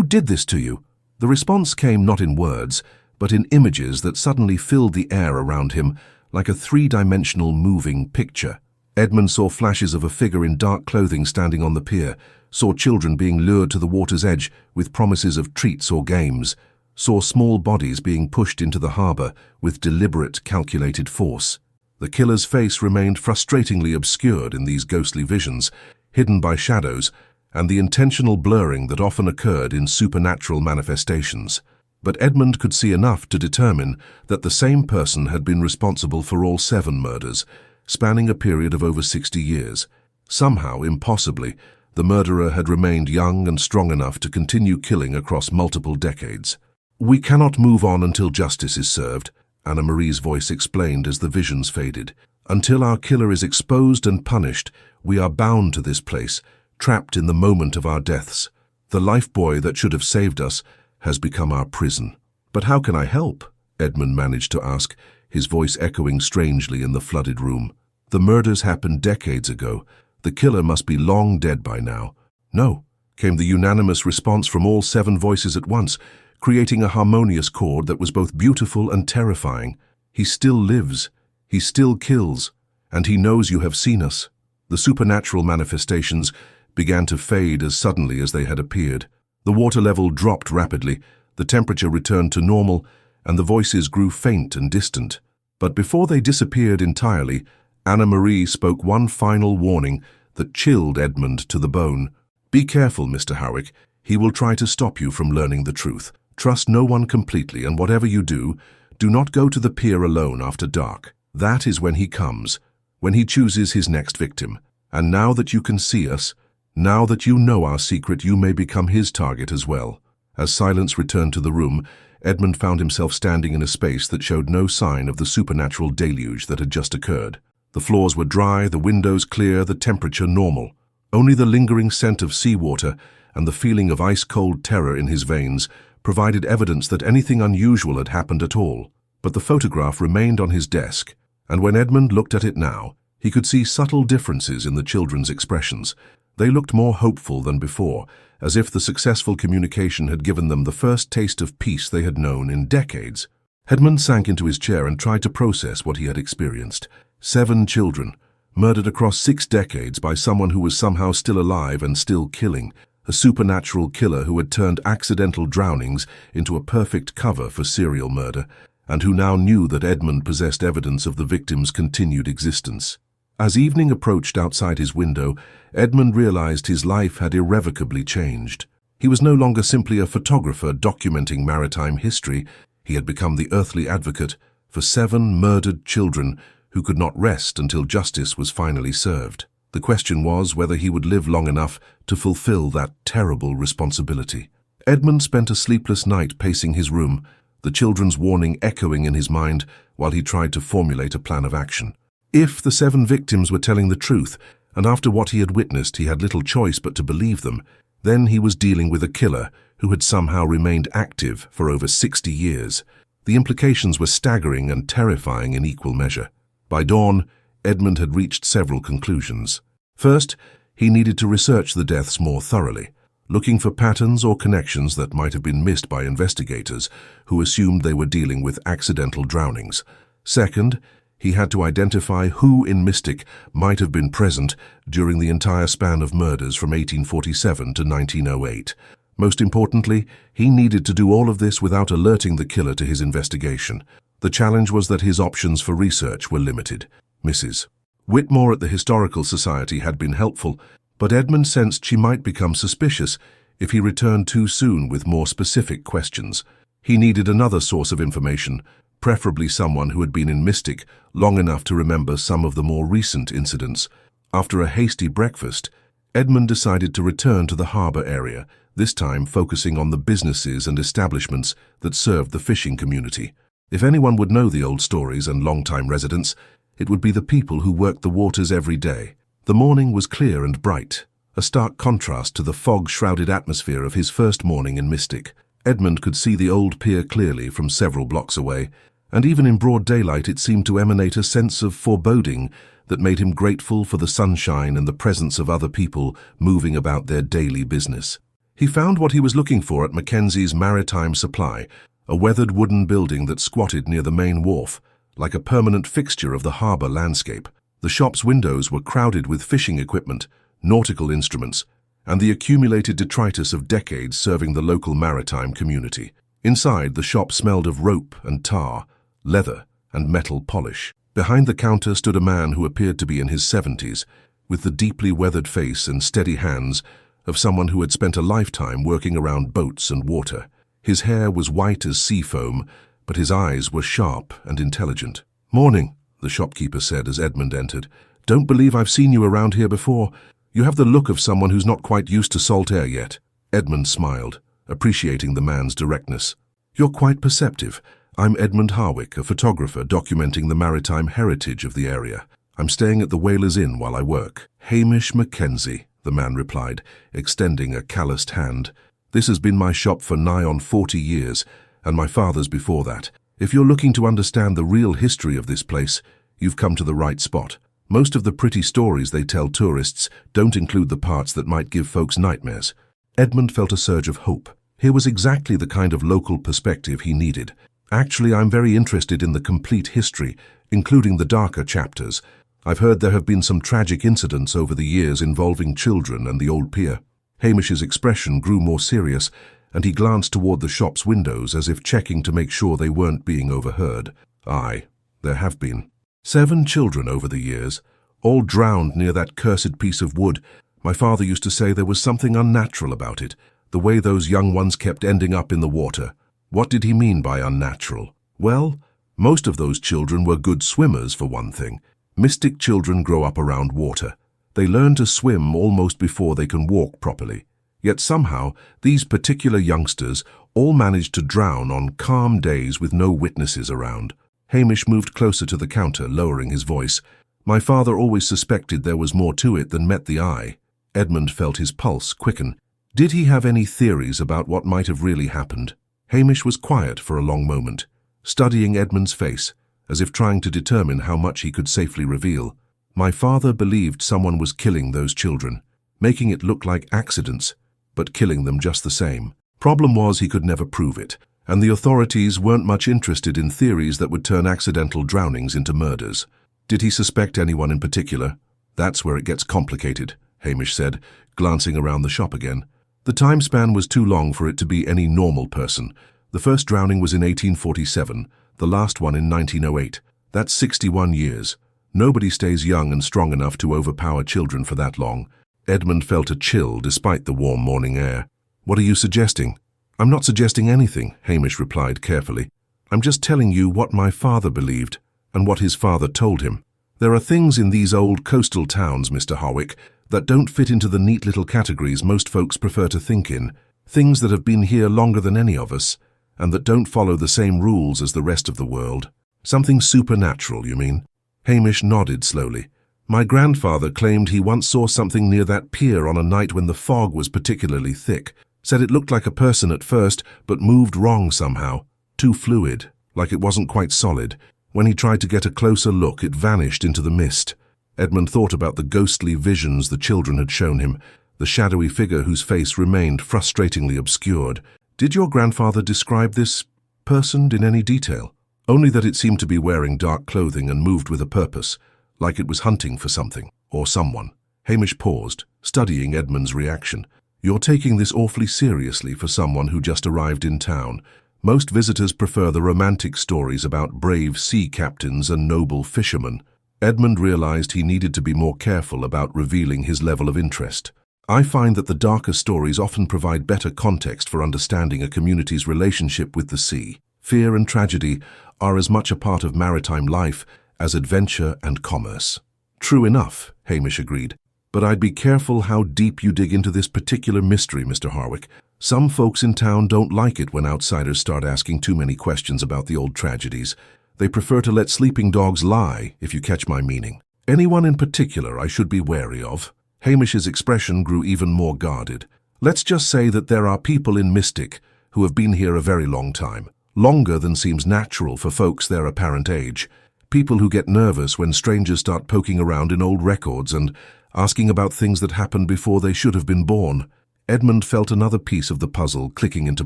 did this to you?" The response came not in words, but in images that suddenly filled the air around him like a three-dimensional moving picture. Edmund saw flashes of a figure in dark clothing standing on the pier, saw children being lured to the water's edge with promises of treats or games, saw small bodies being pushed into the harbor with deliberate, calculated force. The killer's face remained frustratingly obscured in these ghostly visions, hidden by shadows and the intentional blurring that often occurred in supernatural manifestations. But Edmund could see enough to determine that the same person had been responsible for all 7 murders, spanning a period of over 60 years. Somehow, impossibly, the murderer had remained young and strong enough to continue killing across multiple decades. "We cannot move on until justice is served," Anna Marie's voice explained as the visions faded. "Until our killer is exposed and punished, we are bound to this place, trapped in the moment of our deaths. The lifebuoy that should have saved us has become our prison." "But how can I help?" Edmund managed to ask, his voice echoing strangely in the flooded room. "The murders happened decades ago. The killer must be long dead by now." "No," came the unanimous response from all 7 voices at once, creating a harmonious chord that was both beautiful and terrifying. "He still lives, he still kills, and he knows you have seen us." The supernatural manifestations began to fade as suddenly as they had appeared. The water level dropped rapidly, the temperature returned to normal, and the voices grew faint and distant. But before they disappeared entirely, Anna Marie spoke one final warning that chilled Edmund to the bone. "Be careful, Mr. Harwick. He will try to stop you from learning the truth. Trust no one completely, and whatever you do not go to the pier alone after dark. That is when he comes, when he chooses his next victim. And now that you can see us, now that you know our secret, you may become his target as well." As silence returned to the room, Edmund found himself standing in a space that showed no sign of the supernatural deluge that had just occurred. The floors were dry, the windows clear, the temperature normal. Only the lingering scent of seawater and the feeling of ice-cold terror in his veins provided evidence that anything unusual had happened at all. But the photograph remained on his desk, and when Edmund looked at it now, he could see subtle differences in the children's expressions. They looked more hopeful than before, as if the successful communication had given them the first taste of peace they had known in decades. Edmund sank into his chair and tried to process what he had experienced. 7 children, murdered across 6 decades by someone who was somehow still alive and still killing. A supernatural killer who had turned accidental drownings into a perfect cover for serial murder, and who now knew that Edmund possessed evidence of the victim's continued existence. As evening approached outside his window, Edmund realized his life had irrevocably changed. He was no longer simply a photographer documenting maritime history. He had become the earthly advocate for 7 murdered children who could not rest until justice was finally served. The question was whether he would live long enough to fulfill that terrible responsibility. Edmund spent a sleepless night pacing his room, the children's warning echoing in his mind while he tried to formulate a plan of action. If the 7 victims were telling the truth, and after what he had witnessed he had little choice but to believe them, then he was dealing with a killer who had somehow remained active for over 60 years. The implications were staggering and terrifying in equal measure. By dawn, Edmund had reached several conclusions. First, he needed to research the deaths more thoroughly. looking for patterns or connections that might have been missed by investigators who assumed they were dealing with accidental drownings. Second, he had to identify who in Mystic might have been present during the entire span of murders from 1847 to 1908. Most importantly, he needed to do all of this without alerting the killer to his investigation. The challenge was that his options for research were limited. Mrs. Whitmore at the Historical Society had been helpful, but Edmund sensed she might become suspicious if he returned too soon with more specific questions. He needed another source of information, preferably someone who had been in Mystic long enough to remember some of the more recent incidents. After a hasty breakfast, Edmund decided to return to the harbour area, this time focusing on the businesses and establishments that served the fishing community. If anyone would know the old stories and long-time residents, it would be the people who worked the waters every day. The morning was clear and bright, a stark contrast to the fog-shrouded atmosphere of his first morning in Mystic. Edmund could see the old pier clearly from several blocks away, and even in broad daylight it seemed to emanate a sense of foreboding that made him grateful for the sunshine and the presence of other people moving about their daily business. He found what he was looking for at Mackenzie's Maritime Supply, a weathered wooden building that squatted near the main wharf, like a permanent fixture of the harbour landscape. The shop's windows were crowded with fishing equipment, nautical instruments, and the accumulated detritus of decades serving the local maritime community. Inside, the shop smelled of rope and tar, leather and metal polish. Behind the counter stood a man who appeared to be in his 70s, with the deeply weathered face and steady hands of someone who had spent a lifetime working around boats and water. His hair was white as sea foam, but his eyes were sharp and intelligent. "Morning," the shopkeeper said as Edmund entered. "Don't believe I've seen you around here before. You have the look of someone who's not quite used to salt air yet." Edmund smiled, appreciating the man's directness. "You're quite perceptive. I'm Edmund Harwick, a photographer documenting the maritime heritage of the area. I'm staying at the Whalers Inn while I work." "Hamish Mackenzie," the man replied, extending a calloused hand. "This has been my shop for nigh on 40 years, and my father's before that. If you're looking to understand the real history of this place, you've come to the right spot. Most of the pretty stories they tell tourists don't include the parts that might give folks nightmares." Edmund felt a surge of hope. Here was exactly the kind of local perspective he needed. "Actually, I'm very interested in the complete history, including the darker chapters. I've heard there have been some tragic incidents over the years involving children and the old pier." Hamish's expression grew more serious, and he glanced toward the shop's windows as if checking to make sure they weren't being overheard. "Aye, there have been. 7 children over the years, all drowned near that cursed piece of wood. My father used to say there was something unnatural about it, the way those young ones kept ending up in the water." What did he mean by unnatural? Well, most of those children were good swimmers, for one thing. Mystic children grow up around water. They learn to swim almost before they can walk properly. Yet somehow, these particular youngsters all managed to drown on calm days with no witnesses around. Hamish moved closer to the counter, lowering his voice. "My father always suspected there was more to it than met the eye." Edmund felt his pulse quicken. Did he have any theories about what might have really happened? Hamish was quiet for a long moment, studying Edmund's face, as if trying to determine how much he could safely reveal. "My father believed someone was killing those children, making it look like accidents, but killing them just the same. Problem was he could never prove it, and the authorities weren't much interested in theories that would turn accidental drownings into murders." "Did he suspect anyone in particular?" "That's where it gets complicated," Hamish said, glancing around the shop again. "The time span was too long for it to be any normal person. The first drowning was in 1847, the last one in 1908. That's 61 years. Nobody stays young and strong enough to overpower children for that long." Edmund felt a chill despite the warm morning air. "What are you suggesting?" "I'm not suggesting anything," Hamish replied carefully. "I'm just telling you what my father believed and what his father told him. There are things in these old coastal towns, Mr. Harwick, that don't fit into the neat little categories most folks prefer to think in. Things that have been here longer than any of us, and that don't follow the same rules as the rest of the world." "Something supernatural, you mean?" Hamish nodded slowly. "My grandfather claimed he once saw something near that pier on a night when the fog was particularly thick. Said it looked like a person at first, but moved wrong somehow. Too fluid, like it wasn't quite solid. When he tried to get a closer look, it vanished into the mist." Edmund thought about the ghostly visions the children had shown him, the shadowy figure whose face remained frustratingly obscured. "Did your grandfather describe this person in any detail?" "Only that it seemed to be wearing dark clothing and moved with a purpose, like it was hunting for something or someone." Hamish paused, studying Edmund's reaction. "You're taking this awfully seriously for someone who just arrived in town. Most visitors prefer the romantic stories about brave sea captains and noble fishermen." Edmund realized he needed to be more careful about revealing his level of interest. "I find that the darker stories often provide better context for understanding a community's relationship with the sea. Fear and tragedy are as much a part of maritime life as adventure and commerce." "True enough," Hamish agreed. "But I'd be careful how deep you dig into this particular mystery, Mr. Harwick. Some folks in town don't like it when outsiders start asking too many questions about the old tragedies. They prefer to let sleeping dogs lie, if you catch my meaning. Anyone in particular I should be wary of?" Hamish's expression grew even more guarded. "Let's just say that there are people in Mystic who have been here a very long time, longer than seems natural for folks their apparent age. People who get nervous when strangers start poking around in old records and asking about things that happened before they should have been born." Edmund felt another piece of the puzzle clicking into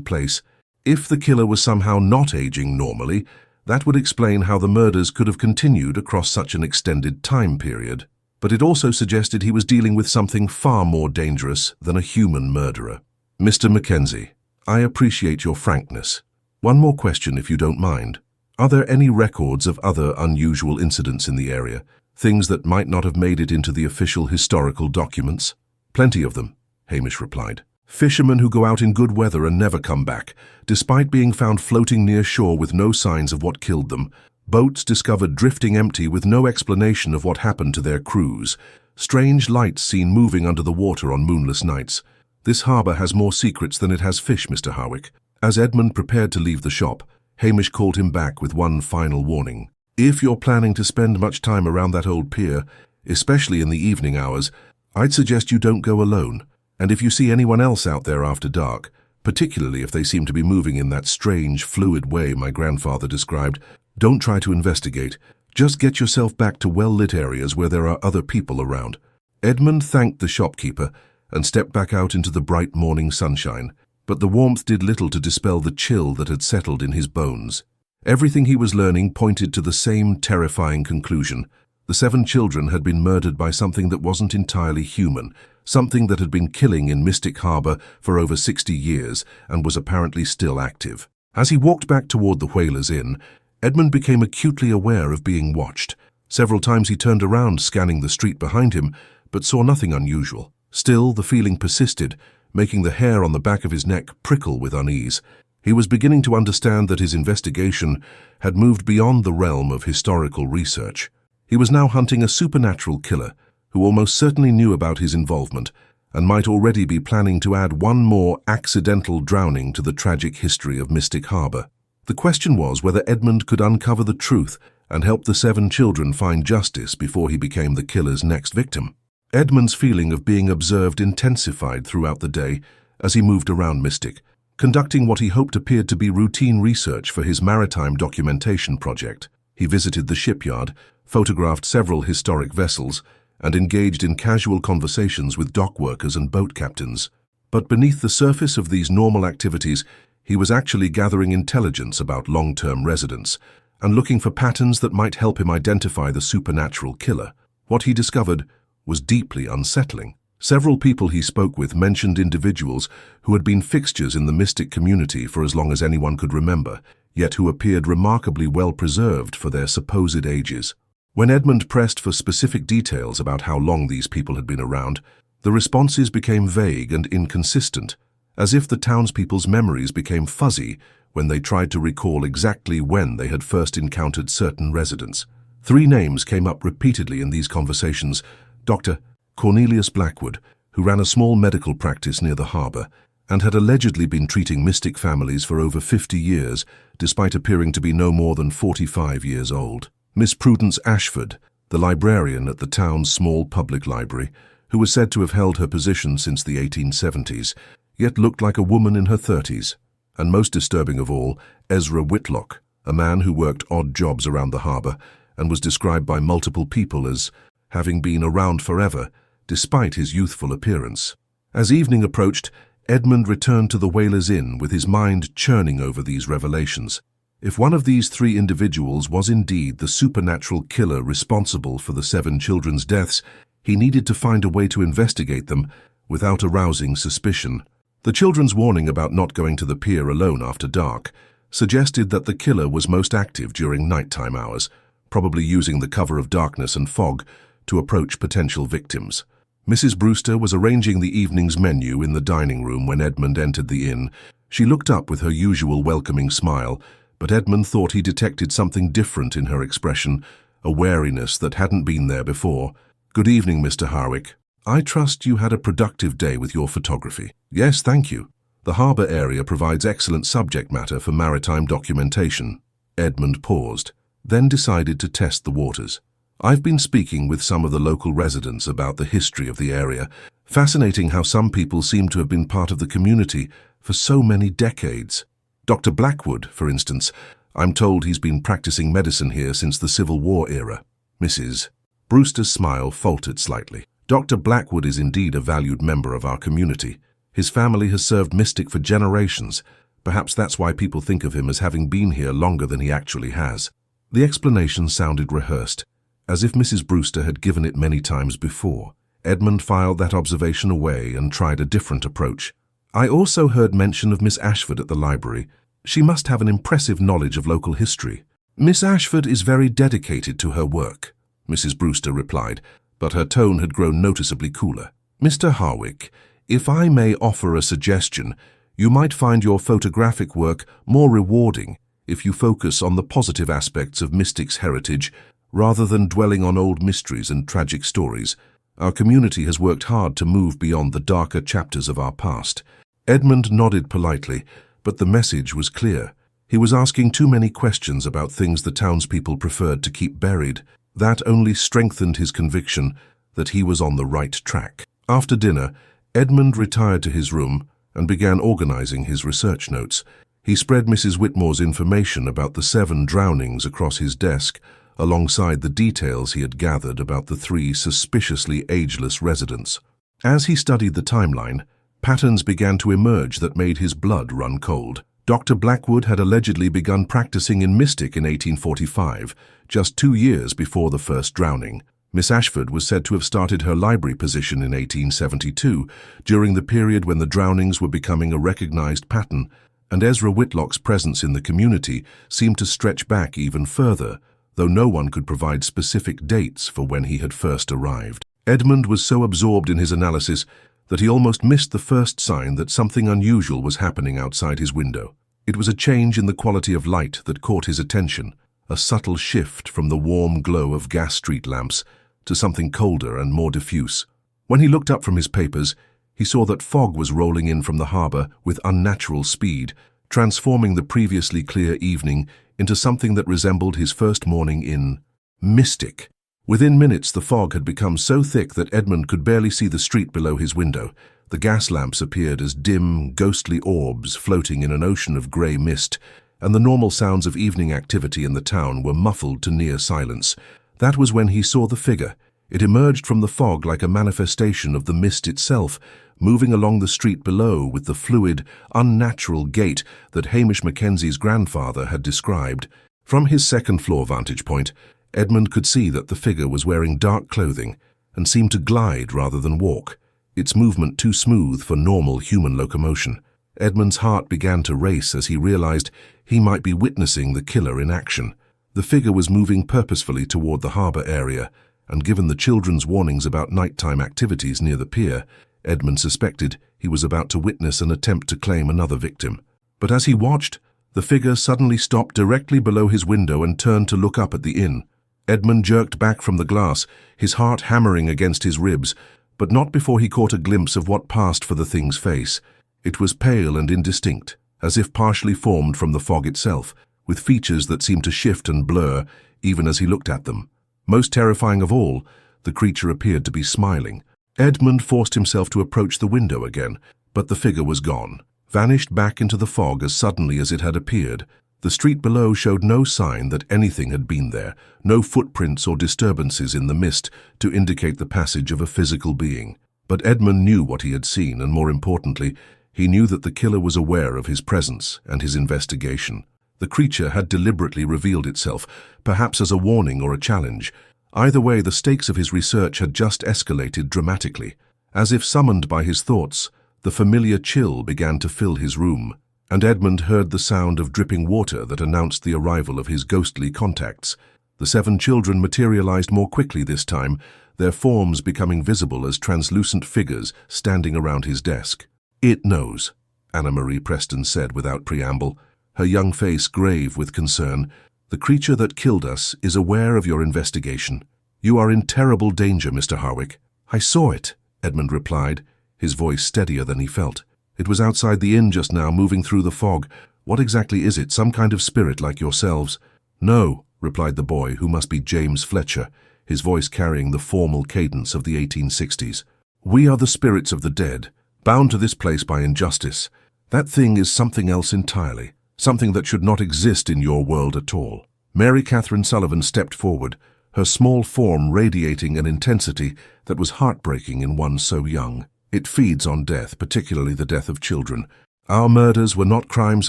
place. If the killer was somehow not aging normally, that would explain how the murders could have continued across such an extended time period. But it also suggested he was dealing with something far more dangerous than a human murderer. "Mr. Mackenzie, I appreciate your frankness. One more question, if you don't mind. Are there any records of other unusual incidents in the area? Things that might not have made it into the official historical documents?" "Plenty of them," Hamish replied. "Fishermen who go out in good weather and never come back, despite being found floating near shore with no signs of what killed them. Boats discovered drifting empty with no explanation of what happened to their crews. Strange lights seen moving under the water on moonless nights. This harbour has more secrets than it has fish, Mr. Harwick." As Edmund prepared to leave the shop, Hamish called him back with one final warning. "If you're planning to spend much time around that old pier, especially in the evening hours, I'd suggest you don't go alone. And if you see anyone else out there after dark, particularly if they seem to be moving in that strange, fluid way my grandfather described, don't try to investigate. Just get yourself back to well-lit areas where there are other people around." Edmund thanked the shopkeeper and stepped back out into the bright morning sunshine, but the warmth did little to dispel the chill that had settled in his bones. Everything he was learning pointed to the same terrifying conclusion. The 7 children had been murdered by something that wasn't entirely human, something that had been killing in Mystic Harbour for over 60 years and was apparently still active. As he walked back toward the Whalers Inn, Edmund became acutely aware of being watched. Several times he turned around, scanning the street behind him, but saw nothing unusual. Still, the feeling persisted, making the hair on the back of his neck prickle with unease. He was beginning to understand that his investigation had moved beyond the realm of historical research. He was now hunting a supernatural killer who almost certainly knew about his involvement and might already be planning to add one more accidental drowning to the tragic history of Mystic Harbour. The question was whether Edmund could uncover the truth and help the 7 children find justice before he became the killer's next victim. Edmund's feeling of being observed intensified throughout the day as he moved around Mystic, conducting what he hoped appeared to be routine research for his maritime documentation project. He visited the shipyard, photographed several historic vessels, and engaged in casual conversations with dock workers and boat captains. But beneath the surface of these normal activities, he was actually gathering intelligence about long-term residents and looking for patterns that might help him identify the supernatural killer. What he discovered was deeply unsettling. Several people he spoke with mentioned individuals who had been fixtures in the Mystic community for as long as anyone could remember, yet who appeared remarkably well preserved for their supposed ages. When Edmund pressed for specific details about how long these people had been around, the responses became vague and inconsistent, as if the townspeople's memories became fuzzy when they tried to recall exactly when they had first encountered certain residents. 3 names came up repeatedly in these conversations: Dr. Cornelius Blackwood, who ran a small medical practice near the harbour and had allegedly been treating Mystic families for over 50 years, despite appearing to be no more than 45 years old. Miss Prudence Ashford, the librarian at the town's small public library, who was said to have held her position since the 1870s, yet looked like a woman in her 30s. And most disturbing of all, Ezra Whitlock, a man who worked odd jobs around the harbour and was described by multiple people as having been around forever, despite his youthful appearance. As evening approached, Edmund returned to the Whalers Inn with his mind churning over these revelations. If one of these three individuals was indeed the supernatural killer responsible for the 7 children's deaths, he needed to find a way to investigate them without arousing suspicion. The children's warning about not going to the pier alone after dark suggested that the killer was most active during nighttime hours, probably using the cover of darkness and fog to approach potential victims. Mrs. Brewster was arranging the evening's menu in the dining room when Edmund entered the inn. She looked up with her usual welcoming smile, but Edmund thought he detected something different in her expression, a wariness that hadn't been there before. "Good evening, Mr. Harwick. I trust you had a productive day with your photography." "Yes, thank you. The harbour area provides excellent subject matter for maritime documentation." Edmund paused, then decided to test the waters. "I've been speaking with some of the local residents about the history of the area. Fascinating how some people seem to have been part of the community for so many decades. Dr. Blackwood, for instance, I'm told he's been practicing medicine here since the Civil War era." Mrs. Brewster's smile faltered slightly. "Dr. Blackwood is indeed a valued member of our community. His family has served Mystic for generations. Perhaps that's why people think of him as having been here longer than he actually has." The explanation sounded rehearsed, as if Mrs. Brewster had given it many times before. Edmund filed that observation away and tried a different approach. "I also heard mention of Miss Ashford at the library. She must have an impressive knowledge of local history." "Miss Ashford is very dedicated to her work," Mrs. Brewster replied, but her tone had grown noticeably cooler. "Mr. Harwick, if I may offer a suggestion, you might find your photographic work more rewarding if you focus on the positive aspects of Mystic's heritage rather than dwelling on old mysteries and tragic stories. Our community has worked hard to move beyond the darker chapters of our past." Edmund nodded politely, but the message was clear. He was asking too many questions about things the townspeople preferred to keep buried. That only strengthened his conviction that he was on the right track. After dinner, Edmund retired to his room and began organizing his research notes. He spread Mrs. Whitmore's information about the 7 drownings across his desk, alongside the details he had gathered about the 3 suspiciously ageless residents. As he studied the timeline, patterns began to emerge that made his blood run cold. Dr. Blackwood had allegedly begun practicing in Mystic in 1845, just 2 years before the first drowning. Miss Ashford was said to have started her library position in 1872, during the period when the drownings were becoming a recognized pattern, and Ezra Whitlock's presence in the community seemed to stretch back even further, though no one could provide specific dates for when he had first arrived. Edmund was so absorbed in his analysis that he almost missed the first sign that something unusual was happening outside his window. It was a change in the quality of light that caught his attention, a subtle shift from the warm glow of gas street lamps to something colder and more diffuse. When he looked up from his papers, he saw that fog was rolling in from the harbour with unnatural speed, transforming the previously clear evening into something that resembled his first morning in Mystic. Within minutes, the fog had become so thick that Edmund could barely see the street below his window. The gas lamps appeared as dim, ghostly orbs floating in an ocean of grey mist, and the normal sounds of evening activity in the town were muffled to near silence. That was when he saw the figure. It emerged from the fog like a manifestation of the mist itself, moving along the street below with the fluid, unnatural gait that Hamish Mackenzie's grandfather had described. From his second-floor vantage point, Edmund could see that the figure was wearing dark clothing and seemed to glide rather than walk, its movement too smooth for normal human locomotion. Edmund's heart began to race as he realized he might be witnessing the killer in action. The figure was moving purposefully toward the harbour area, and given the children's warnings about nighttime activities near the pier, Edmund suspected he was about to witness an attempt to claim another victim. But as he watched, the figure suddenly stopped directly below his window and turned to look up at the inn. Edmund jerked back from the glass, his heart hammering against his ribs, but not before he caught a glimpse of what passed for the thing's face. It was pale and indistinct, as if partially formed from the fog itself, with features that seemed to shift and blur even as he looked at them. Most terrifying of all, the creature appeared to be smiling. Edmund forced himself to approach the window again, but the figure was gone, vanished back into the fog as suddenly as it had appeared. The street below showed no sign that anything had been there, no footprints or disturbances in the mist to indicate the passage of a physical being. But Edmund knew what he had seen, and more importantly, he knew that the killer was aware of his presence and his investigation. The creature had deliberately revealed itself, perhaps as a warning or a challenge. Either way, the stakes of his research had just escalated dramatically. As if summoned by his thoughts, the familiar chill began to fill his room, and Edmund heard the sound of dripping water that announced the arrival of his ghostly contacts. The 7 children materialized more quickly this time, their forms becoming visible as translucent figures standing around his desk. "It knows," Anna Marie Preston said without preamble, her young face grave with concern. "The creature that killed us is aware of your investigation. You are in terrible danger, Mr. Harwick." "I saw it," Edmund replied, his voice steadier than he felt. "It was outside the inn just now, moving through the fog. What exactly is it? Some kind of spirit like yourselves?" "No," replied the boy, who must be James Fletcher, his voice carrying the formal cadence of the 1860s. "We are the spirits of the dead, bound to this place by injustice. That thing is something else entirely, something that should not exist in your world at all." Mary Catherine Sullivan stepped forward, her small form radiating an intensity that was heartbreaking in one so young. "It feeds on death, particularly the death of children. Our murders were not crimes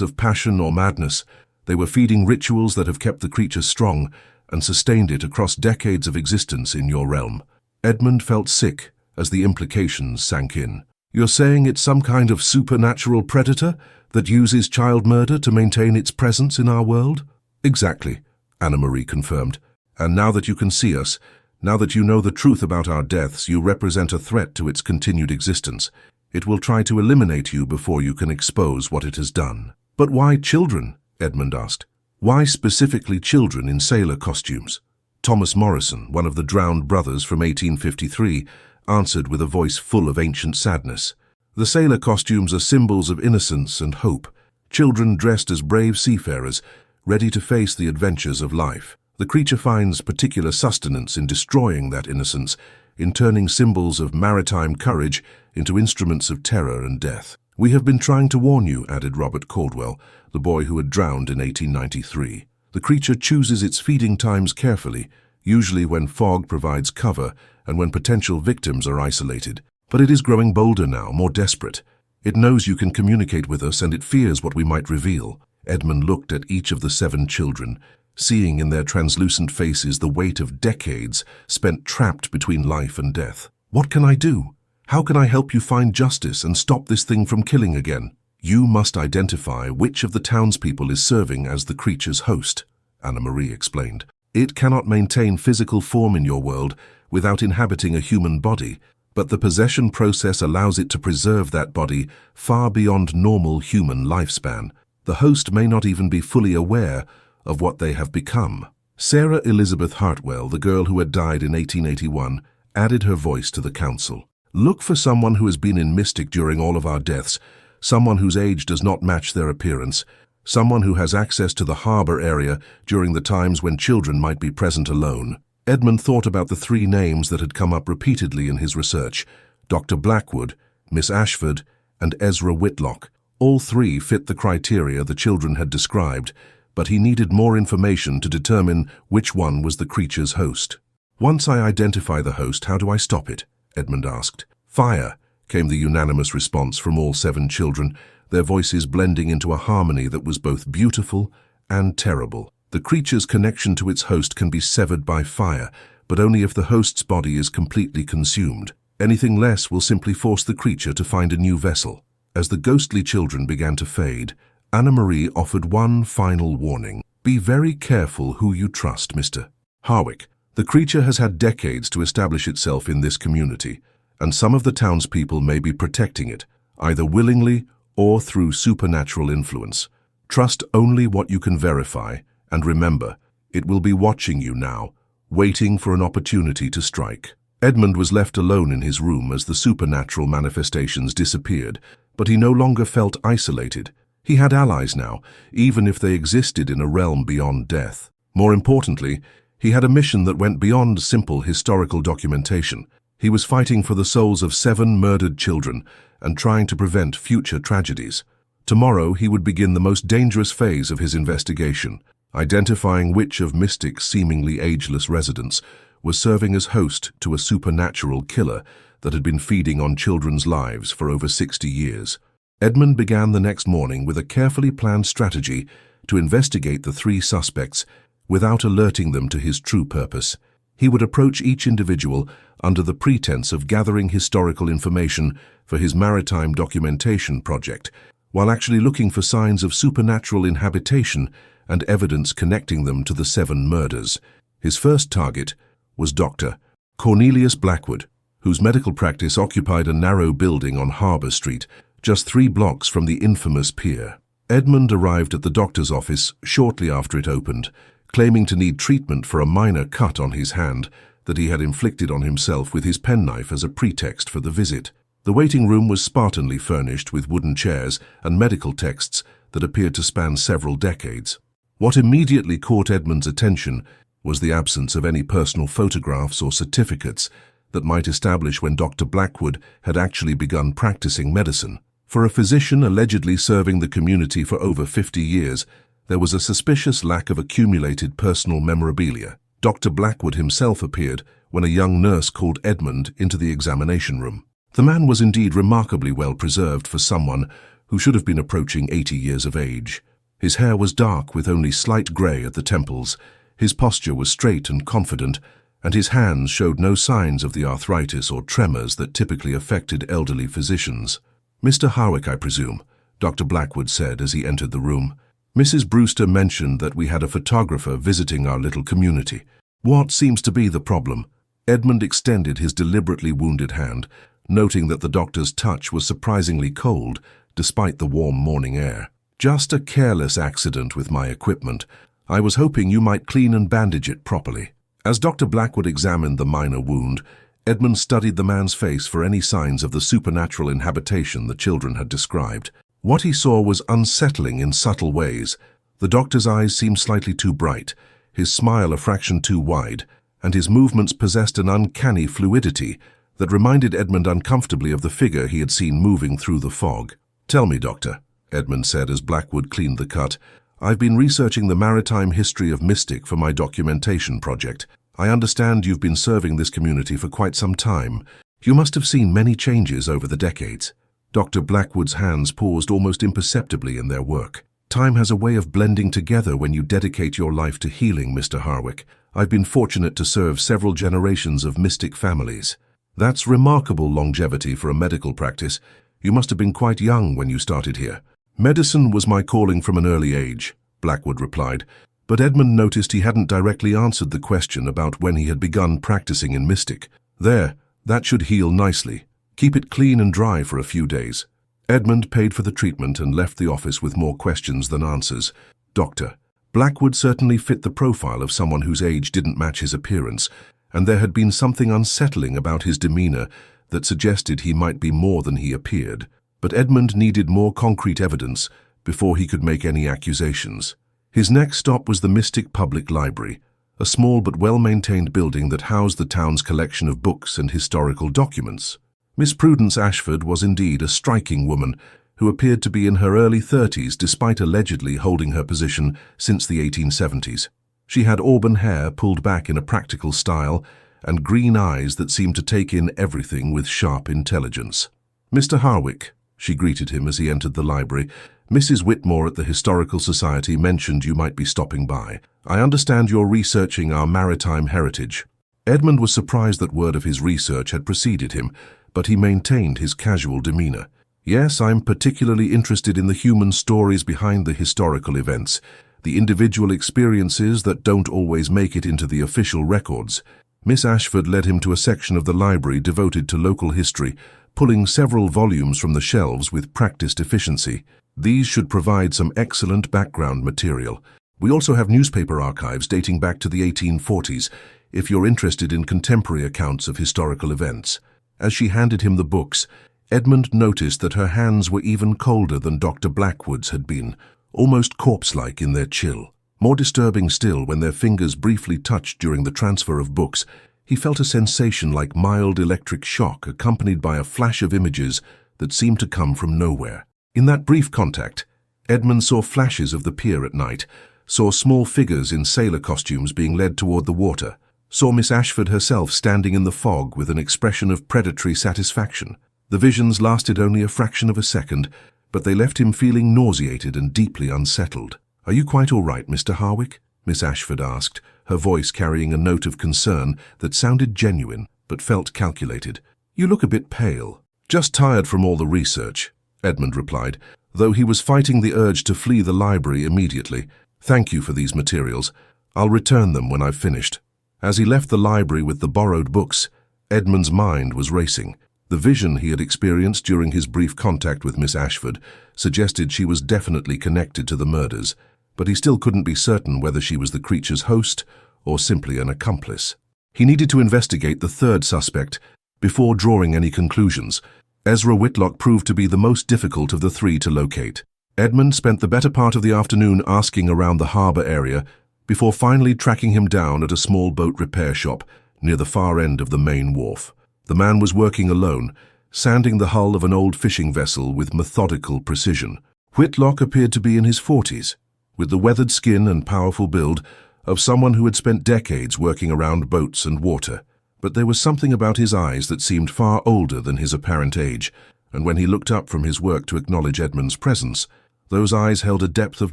of passion or madness. They were feeding rituals that have kept the creature strong and sustained it across decades of existence in your realm." Edmund felt sick as the implications sank in. "You're saying it's some kind of supernatural predator that uses child murder to maintain its presence in our world?" "Exactly," Anna Marie confirmed. "And now that you can see us, now that you know the truth about our deaths, you represent a threat to its continued existence. It will try to eliminate you before you can expose what it has done." "But why children?" Edmund asked. "Why specifically children in sailor costumes?" Thomas Morrison, one of the drowned brothers from 1853, answered with a voice full of ancient sadness. "The sailor costumes are symbols of innocence and hope, children dressed as brave seafarers, ready to face the adventures of life. The creature finds particular sustenance in destroying that innocence, in turning symbols of maritime courage into instruments of terror and death." "We have been trying to warn you," added Robert Caldwell, the boy who had drowned in 1893. "The creature chooses its feeding times carefully, usually when fog provides cover and when potential victims are isolated. But it is growing bolder now, more desperate. It knows you can communicate with us, and it fears what we might reveal." Edmund looked at each of the 7 children, seeing in their translucent faces the weight of decades spent trapped between life and death. "What can I do? How can I help you find justice and stop this thing from killing again?" "You must identify which of the townspeople is serving as the creature's host," Anna Marie explained. "It cannot maintain physical form in your world without inhabiting a human body, but the possession process allows it to preserve that body far beyond normal human lifespan. The host may not even be fully aware of what they have become." Sarah Elizabeth Hartwell, the girl who had died in 1881, added her voice to the council. "Look for someone who has been in Mystic during all of our deaths, someone whose age does not match their appearance, someone who has access to the harbor area during the times when children might be present alone." Edmund thought about the 3 names that had come up repeatedly in his research: Dr. Blackwood, Miss Ashford, and Ezra Whitlock. All 3 fit the criteria the children had described, but he needed more information to determine which one was the creature's host. "Once I identify the host, how do I stop it?" Edmund asked. "Fire," came the unanimous response from all 7 children, their voices blending into a harmony that was both beautiful and terrible. "The creature's connection to its host can be severed by fire, but only if the host's body is completely consumed. Anything less will simply force the creature to find a new vessel." As the ghostly children began to fade, Anna Marie offered one final warning. "Be very careful who you trust, Mr. Harwick. The creature has had decades to establish itself in this community, and some of the townspeople may be protecting it, either willingly or through supernatural influence. Trust only what you can verify, and remember, it will be watching you now, waiting for an opportunity to strike." Edmund was left alone in his room as the supernatural manifestations disappeared, but he no longer felt isolated. He had allies now, even if they existed in a realm beyond death. More importantly, he had a mission that went beyond simple historical documentation. He was fighting for the souls of 7 murdered children and trying to prevent future tragedies. Tomorrow he would begin the most dangerous phase of his investigation, identifying which of Mystic's seemingly ageless residents was serving as host to a supernatural killer that had been feeding on children's lives for over 60 years. Edmund began the next morning with a carefully planned strategy to investigate the three suspects without alerting them to his true purpose. He would approach each individual under the pretense of gathering historical information for his maritime documentation project, while actually looking for signs of supernatural inhabitation and evidence connecting them to the 7 murders. His first target was Dr. Cornelius Blackwood, whose medical practice occupied a narrow building on Harbor Street, just 3 blocks from the infamous pier. Edmund arrived at the doctor's office shortly after it opened, claiming to need treatment for a minor cut on his hand that he had inflicted on himself with his penknife as a pretext for the visit. The waiting room was spartanly furnished with wooden chairs and medical texts that appeared to span several decades. What immediately caught Edmund's attention was the absence of any personal photographs or certificates that might establish when Dr. Blackwood had actually begun practicing medicine. For a physician allegedly serving the community for over 50 years, there was a suspicious lack of accumulated personal memorabilia. Dr. Blackwood himself appeared when a young nurse called Edmund into the examination room. The man was indeed remarkably well preserved for someone who should have been approaching 80 years of age. His hair was dark with only slight grey at the temples, his posture was straight and confident, and his hands showed no signs of the arthritis or tremors that typically affected elderly physicians. "Mr. Harwick, I presume," Dr. Blackwood said as he entered the room. "Mrs. Brewster mentioned that we had a photographer visiting our little community. What seems to be the problem?" Edmund extended his deliberately wounded hand, noting that the doctor's touch was surprisingly cold despite the warm morning air. "Just a careless accident with my equipment. I was hoping you might clean and bandage it properly." As Dr. Blackwood examined the minor wound, Edmund studied the man's face for any signs of the supernatural inhabitation the children had described. What he saw was unsettling in subtle ways. The doctor's eyes seemed slightly too bright, his smile a fraction too wide, and his movements possessed an uncanny fluidity that reminded Edmund uncomfortably of the figure he had seen moving through the fog. "Tell me, Doctor," Edmund said as Blackwood cleaned the cut. "I've been researching the maritime history of Mystic for my documentation project. I understand you've been serving this community for quite some time. You must have seen many changes over the decades." Dr. Blackwood's hands paused almost imperceptibly in their work. "Time has a way of blending together when you dedicate your life to healing, Mr. Harwick. I've been fortunate to serve several generations of Mystic families." "That's remarkable longevity for a medical practice. You must have been quite young when you started here." "Medicine was my calling from an early age," Blackwood replied, but Edmund noticed he hadn't directly answered the question about when he had begun practicing in Mystic. "There, that should heal nicely. Keep it clean and dry for a few days." Edmund paid for the treatment and left the office with more questions than answers. Dr. Blackwood certainly fit the profile of someone whose age didn't match his appearance, and there had been something unsettling about his demeanor that suggested he might be more than he appeared. But Edmund needed more concrete evidence before he could make any accusations. His next stop was the Mystic Public Library, a small but well-maintained building that housed the town's collection of books and historical documents. Miss Prudence Ashford was indeed a striking woman who appeared to be in her early 30s despite allegedly holding her position since the 1870s. She had auburn hair pulled back in a practical style and green eyes that seemed to take in everything with sharp intelligence. "Mr. Harwick," she greeted him as he entered the library, "Mrs. Whitmore at the Historical Society mentioned you might be stopping by. I understand you're researching our maritime heritage." Edmund was surprised that word of his research had preceded him, but he maintained his casual demeanor. "Yes, I'm particularly interested in the human stories behind the historical events, the individual experiences that don't always make it into the official records." Miss Ashford led him to a section of the library devoted to local history, pulling several volumes from the shelves with practiced efficiency. "These should provide some excellent background material. We also have newspaper archives dating back to the 1840s, if you're interested in contemporary accounts of historical events." As she handed him the books, Edmund noticed that her hands were even colder than Dr. Blackwood's had been, almost corpse-like in their chill. More disturbing still, when their fingers briefly touched during the transfer of books, he felt a sensation like mild electric shock accompanied by a flash of images that seemed to come from nowhere. In that brief contact, Edmund saw flashes of the pier at night, saw small figures in sailor costumes being led toward the water. saw Miss Ashford herself standing in the fog with an expression of predatory satisfaction. The visions lasted only a fraction of a second, but they left him feeling nauseated and deeply unsettled. "Are you quite all right, Mr. Harwick?" Miss Ashford asked, her voice carrying a note of concern that sounded genuine but felt calculated. "You look a bit pale." "Just tired from all the research," Edmund replied, though he was fighting the urge to flee the library immediately. "Thank you for these materials. I'll return them when I've finished." As he left the library with the borrowed books, Edmund's mind was racing. The vision he had experienced during his brief contact with Miss Ashford suggested she was definitely connected to the murders, but he still couldn't be certain whether she was the creature's host or simply an accomplice. He needed to investigate the third suspect before drawing any conclusions. Ezra Whitlock proved to be the most difficult of the three to locate. Edmund spent the better part of the afternoon asking around the harbour area before finally tracking him down at a small boat repair shop near the far end of the main wharf. The man was working alone, sanding the hull of an old fishing vessel with methodical precision. Whitlock appeared to be in his 40s, with the weathered skin and powerful build of someone who had spent decades working around boats and water. But there was something about his eyes that seemed far older than his apparent age, and when he looked up from his work to acknowledge Edmund's presence, those eyes held a depth of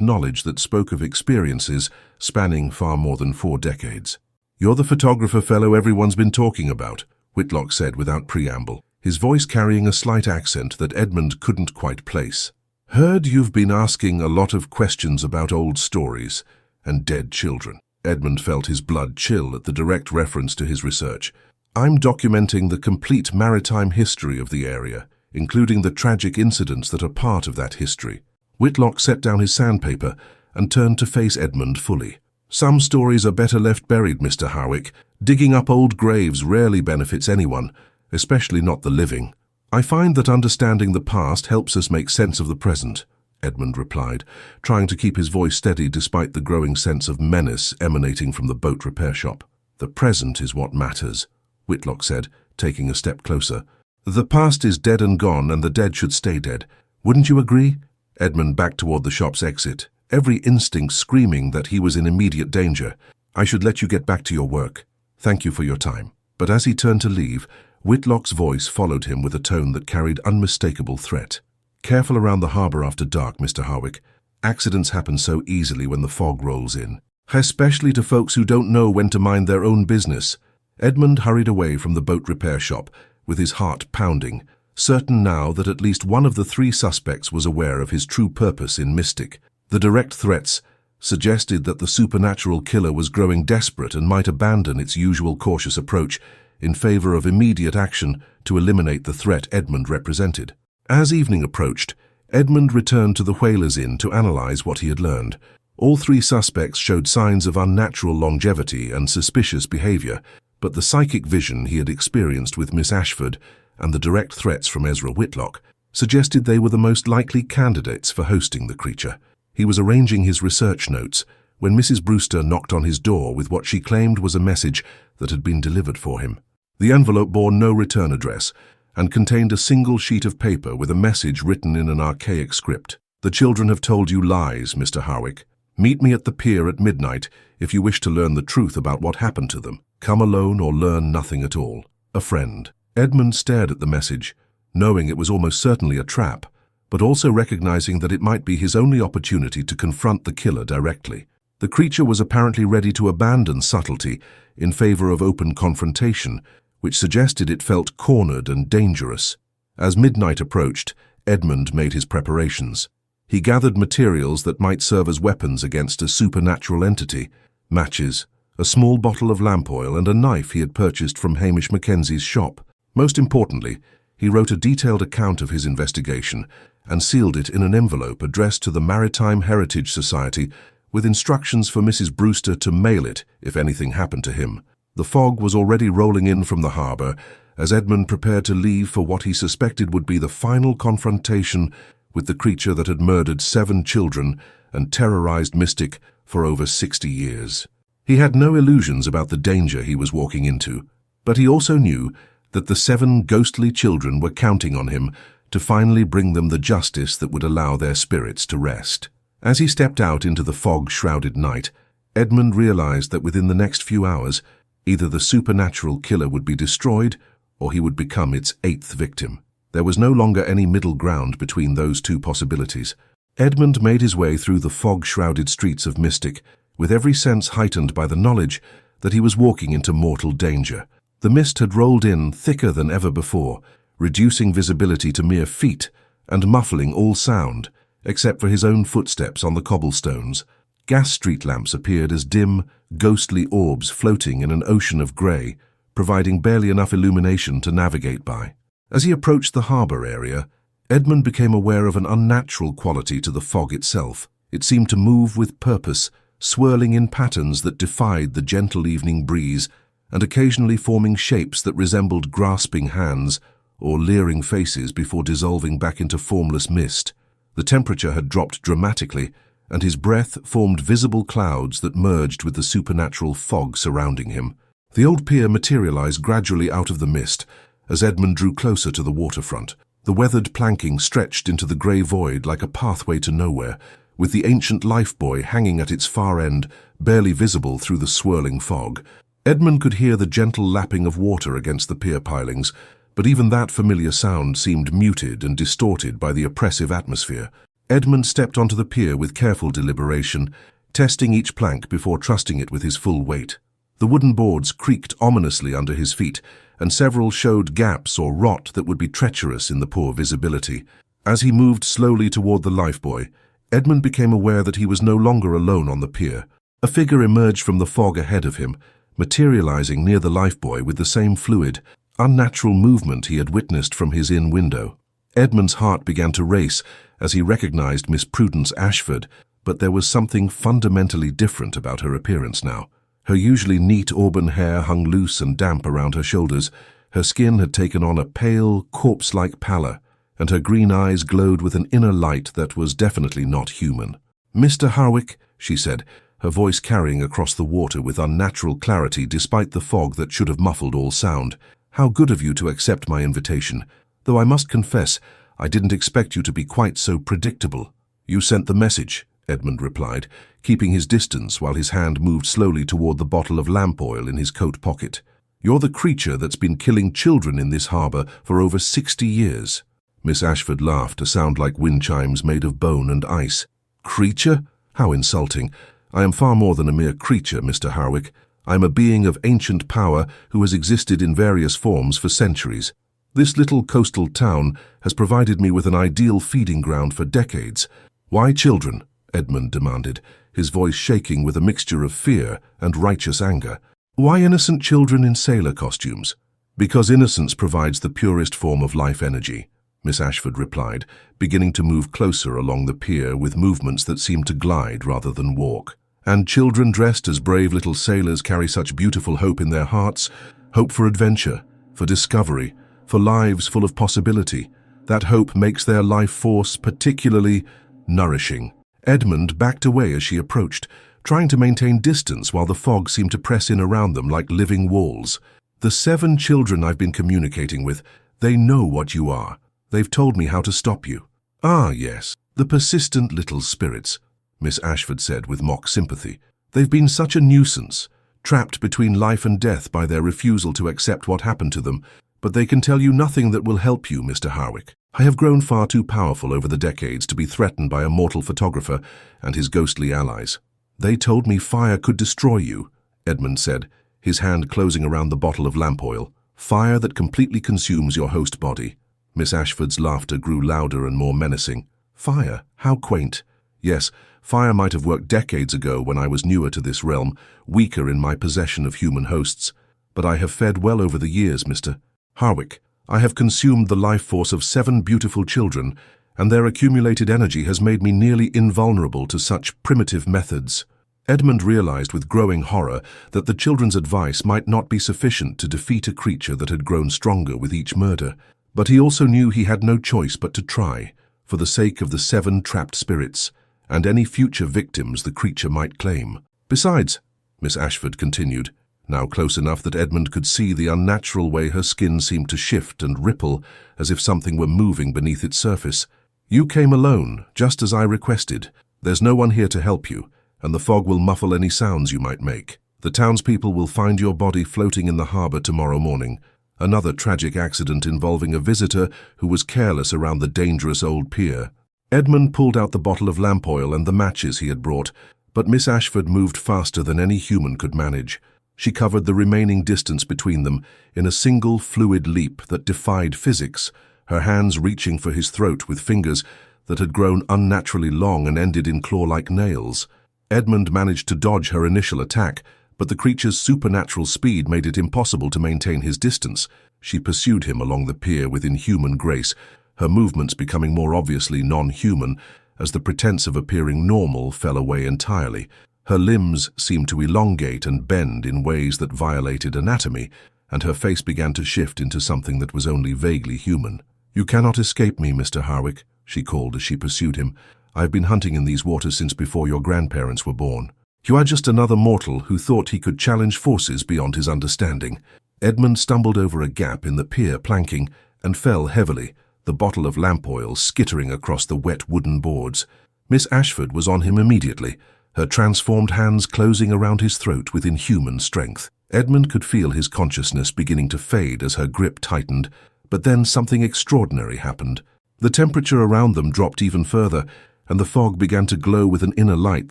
knowledge that spoke of experiences spanning far more than 4 decades. "You're the photographer fellow everyone's been talking about," Whitlock said without preamble, his voice carrying a slight accent that Edmund couldn't quite place. "Heard you've been asking a lot of questions about old stories and dead children." Edmund felt his blood chill at the direct reference to his research. "I'm documenting the complete maritime history of the area, including the tragic incidents that are part of that history." Whitlock set down his sandpaper and turned to face Edmund fully. "Some stories are better left buried, Mr. Harwick. Digging up old graves rarely benefits anyone, especially not the living. I find that understanding the past helps us make sense of the present," Edmund replied, trying to keep his voice steady despite the growing sense of menace emanating from the boat repair shop. "The present is what matters," Whitlock said, taking a step closer. "The past is dead and gone, and the dead should stay dead. Wouldn't you agree?" Edmund backed toward the shop's exit, every instinct screaming that he was in immediate danger. "I should let you get back to your work. Thank you for your time." But as he turned to leave, Whitlock's voice followed him with a tone that carried unmistakable threat. "Careful around the harbour after dark, Mr. Harwick. Accidents happen so easily when the fog rolls in. Especially to folks who don't know when to mind their own business." Edmund hurried away from the boat repair shop, with his heart pounding, certain now that at least one of the 3 suspects was aware of his true purpose in Mystic. The direct threats suggested that the supernatural killer was growing desperate and might abandon its usual cautious approach in favor of immediate action to eliminate the threat Edmund represented. As evening approached, Edmund returned to the Whalers Inn to analyze what he had learned. All 3 suspects showed signs of unnatural longevity and suspicious behavior, but the psychic vision he had experienced with Miss Ashford and the direct threats from Ezra Whitlock suggested they were the most likely candidates for hosting the creature. He was arranging his research notes when Mrs. Brewster knocked on his door with what she claimed was a message that had been delivered for him. The envelope bore no return address and contained a single sheet of paper with a message written in an archaic script. "The children have told you lies, Mr. Harwick. Meet me at the pier at midnight if you wish to learn the truth about what happened to them. Come alone or learn nothing at all. A friend." Edmund stared at the message, knowing it was almost certainly a trap, but also recognizing that it might be his only opportunity to confront the killer directly. The creature was apparently ready to abandon subtlety in favor of open confrontation, which suggested it felt cornered and dangerous. As midnight approached, Edmund made his preparations. He gathered materials that might serve as weapons against a supernatural entity: matches, a small bottle of lamp oil, and a knife he had purchased from Hamish Mackenzie's shop. Most importantly, he wrote a detailed account of his investigation and sealed it in an envelope addressed to the Maritime Heritage Society with instructions for Mrs. Brewster to mail it if anything happened to him. The fog was already rolling in from the harbour as Edmund prepared to leave for what he suspected would be the final confrontation with the creature that had murdered 7 children and terrorized Mystic for over 60 years. He had no illusions about the danger he was walking into, but he also knew that the 7 ghostly children were counting on him to finally bring them the justice that would allow their spirits to rest. As he stepped out into the fog-shrouded night, Edmund realized that within the next few hours, Either the supernatural killer would be destroyed, or he would become its eighth victim. There was no longer any middle ground between those two possibilities. Edmund made his way through the fog-shrouded streets of Mystic, with every sense heightened by the knowledge that he was walking into mortal danger. The mist had rolled in thicker than ever before, reducing visibility to mere feet and muffling all sound, except for his own footsteps on the cobblestones. Gas street lamps appeared as dim, ghostly orbs floating in an ocean of grey, providing barely enough illumination to navigate by. As he approached the harbour area, Edmund became aware of an unnatural quality to the fog itself. It seemed to move with purpose, swirling in patterns that defied the gentle evening breeze, and occasionally forming shapes that resembled grasping hands or leering faces before dissolving back into formless mist. The temperature had dropped dramatically, and his breath formed visible clouds that merged with the supernatural fog surrounding him. The old pier materialized gradually out of the mist as Edmund drew closer to the waterfront. The weathered planking stretched into the grey void like a pathway to nowhere, with the ancient Lifebuoy hanging at its far end, barely visible through the swirling fog. Edmund could hear the gentle lapping of water against the pier pilings, but even that familiar sound seemed muted and distorted by the oppressive atmosphere. Edmund stepped onto the pier with careful deliberation, testing each plank before trusting it with his full weight. The wooden boards creaked ominously under his feet, and several showed gaps or rot that would be treacherous in the poor visibility. As he moved slowly toward the Lifebuoy, Edmund became aware that he was no longer alone on the pier. A figure emerged from the fog ahead of him, materializing near the Lifebuoy with the same fluid, unnatural movement he had witnessed from his inn window. Edmund's heart began to race as he recognized Miss Prudence Ashford, but there was something fundamentally different about her appearance now. Her usually neat auburn hair hung loose and damp around her shoulders. Her skin had taken on a pale, corpse-like pallor, and her green eyes glowed with an inner light that was definitely not human. "Mr. Harwick," she said, her voice carrying across the water with unnatural clarity despite the fog that should have muffled all sound. "How good of you to accept my invitation, though I must confess I didn't expect you to be quite so predictable." "You sent the message," Edmund replied, keeping his distance while his hand moved slowly toward the bottle of lamp oil in his coat pocket. "You're the creature that's been killing children in this harbour for over 60 years. Miss Ashford laughed, a sound like wind chimes made of bone and ice. "Creature? How insulting. I am far more than a mere creature, Mr. Harwick. I am a being of ancient power who has existed in various forms for centuries. This little coastal town has provided me with an ideal feeding ground for decades." "Why children?" Edmund demanded, his voice shaking with a mixture of fear and righteous anger. "Why innocent children in sailor costumes?" "Because innocence provides the purest form of life energy," Miss Ashford replied, beginning to move closer along the pier with movements that seemed to glide rather than walk. "And children dressed as brave little sailors carry such beautiful hope in their hearts, hope for adventure, for discovery, for lives full of possibility. That hope makes their life force particularly nourishing." Edmund backed away as she approached, trying to maintain distance while the fog seemed to press in around them like living walls. "The 7 children I've been communicating with, they know what you are. They've told me how to stop you." "Ah, yes, the persistent little spirits," Miss Ashford said with mock sympathy. "They've been such a nuisance, trapped between life and death by their refusal to accept what happened to them, but they can tell you nothing that will help you, Mr. Harwick. I have grown far too powerful over the decades to be threatened by a mortal photographer and his ghostly allies." "They told me fire could destroy you," Edmund said, his hand closing around the bottle of lamp oil. "Fire that completely consumes your host body." Miss Ashford's laughter grew louder and more menacing. "Fire? How quaint. Yes, fire might have worked decades ago when I was newer to this realm, weaker in my possession of human hosts. But I have fed well over the years, Mr. Harwick. I have consumed the life force of 7 beautiful children, and their accumulated energy has made me nearly invulnerable to such primitive methods." Edmund realized with growing horror that the children's advice might not be sufficient to defeat a creature that had grown stronger with each murder. But he also knew he had no choice but to try, for the sake of the 7 trapped spirits, and any future victims the creature might claim. "Besides," Miss Ashford continued, now close enough that Edmund could see the unnatural way her skin seemed to shift and ripple as if something were moving beneath its surface, "you came alone, just as I requested. There's no one here to help you, and the fog will muffle any sounds you might make." The townspeople will find your body floating in the harbor tomorrow morning. Another tragic accident involving a visitor who was careless around the dangerous old pier. Edmund pulled out the bottle of lamp oil and the matches he had brought, but Miss Ashford moved faster than any human could manage. She covered the remaining distance between them in a single fluid leap that defied physics, her hands reaching for his throat with fingers that had grown unnaturally long and ended in claw-like nails. Edmund managed to dodge her initial attack, but the creature's supernatural speed made it impossible to maintain his distance. She pursued him along the pier with inhuman grace, her movements becoming more obviously non-human as the pretense of appearing normal fell away entirely. Her limbs seemed to elongate and bend in ways that violated anatomy, and her face began to shift into something that was only vaguely human. "You cannot escape me, Mr. Harwick," she called as she pursued him. "I've been hunting in these waters since before your grandparents were born. You are just another mortal who thought he could challenge forces beyond his understanding." Edmund stumbled over a gap in the pier planking and fell heavily, the bottle of lamp oil skittering across the wet wooden boards. Miss Ashford was on him immediately, her transformed hands closing around his throat with inhuman strength. Edmund could feel his consciousness beginning to fade as her grip tightened, but then something extraordinary happened. The temperature around them dropped even further, and the fog began to glow with an inner light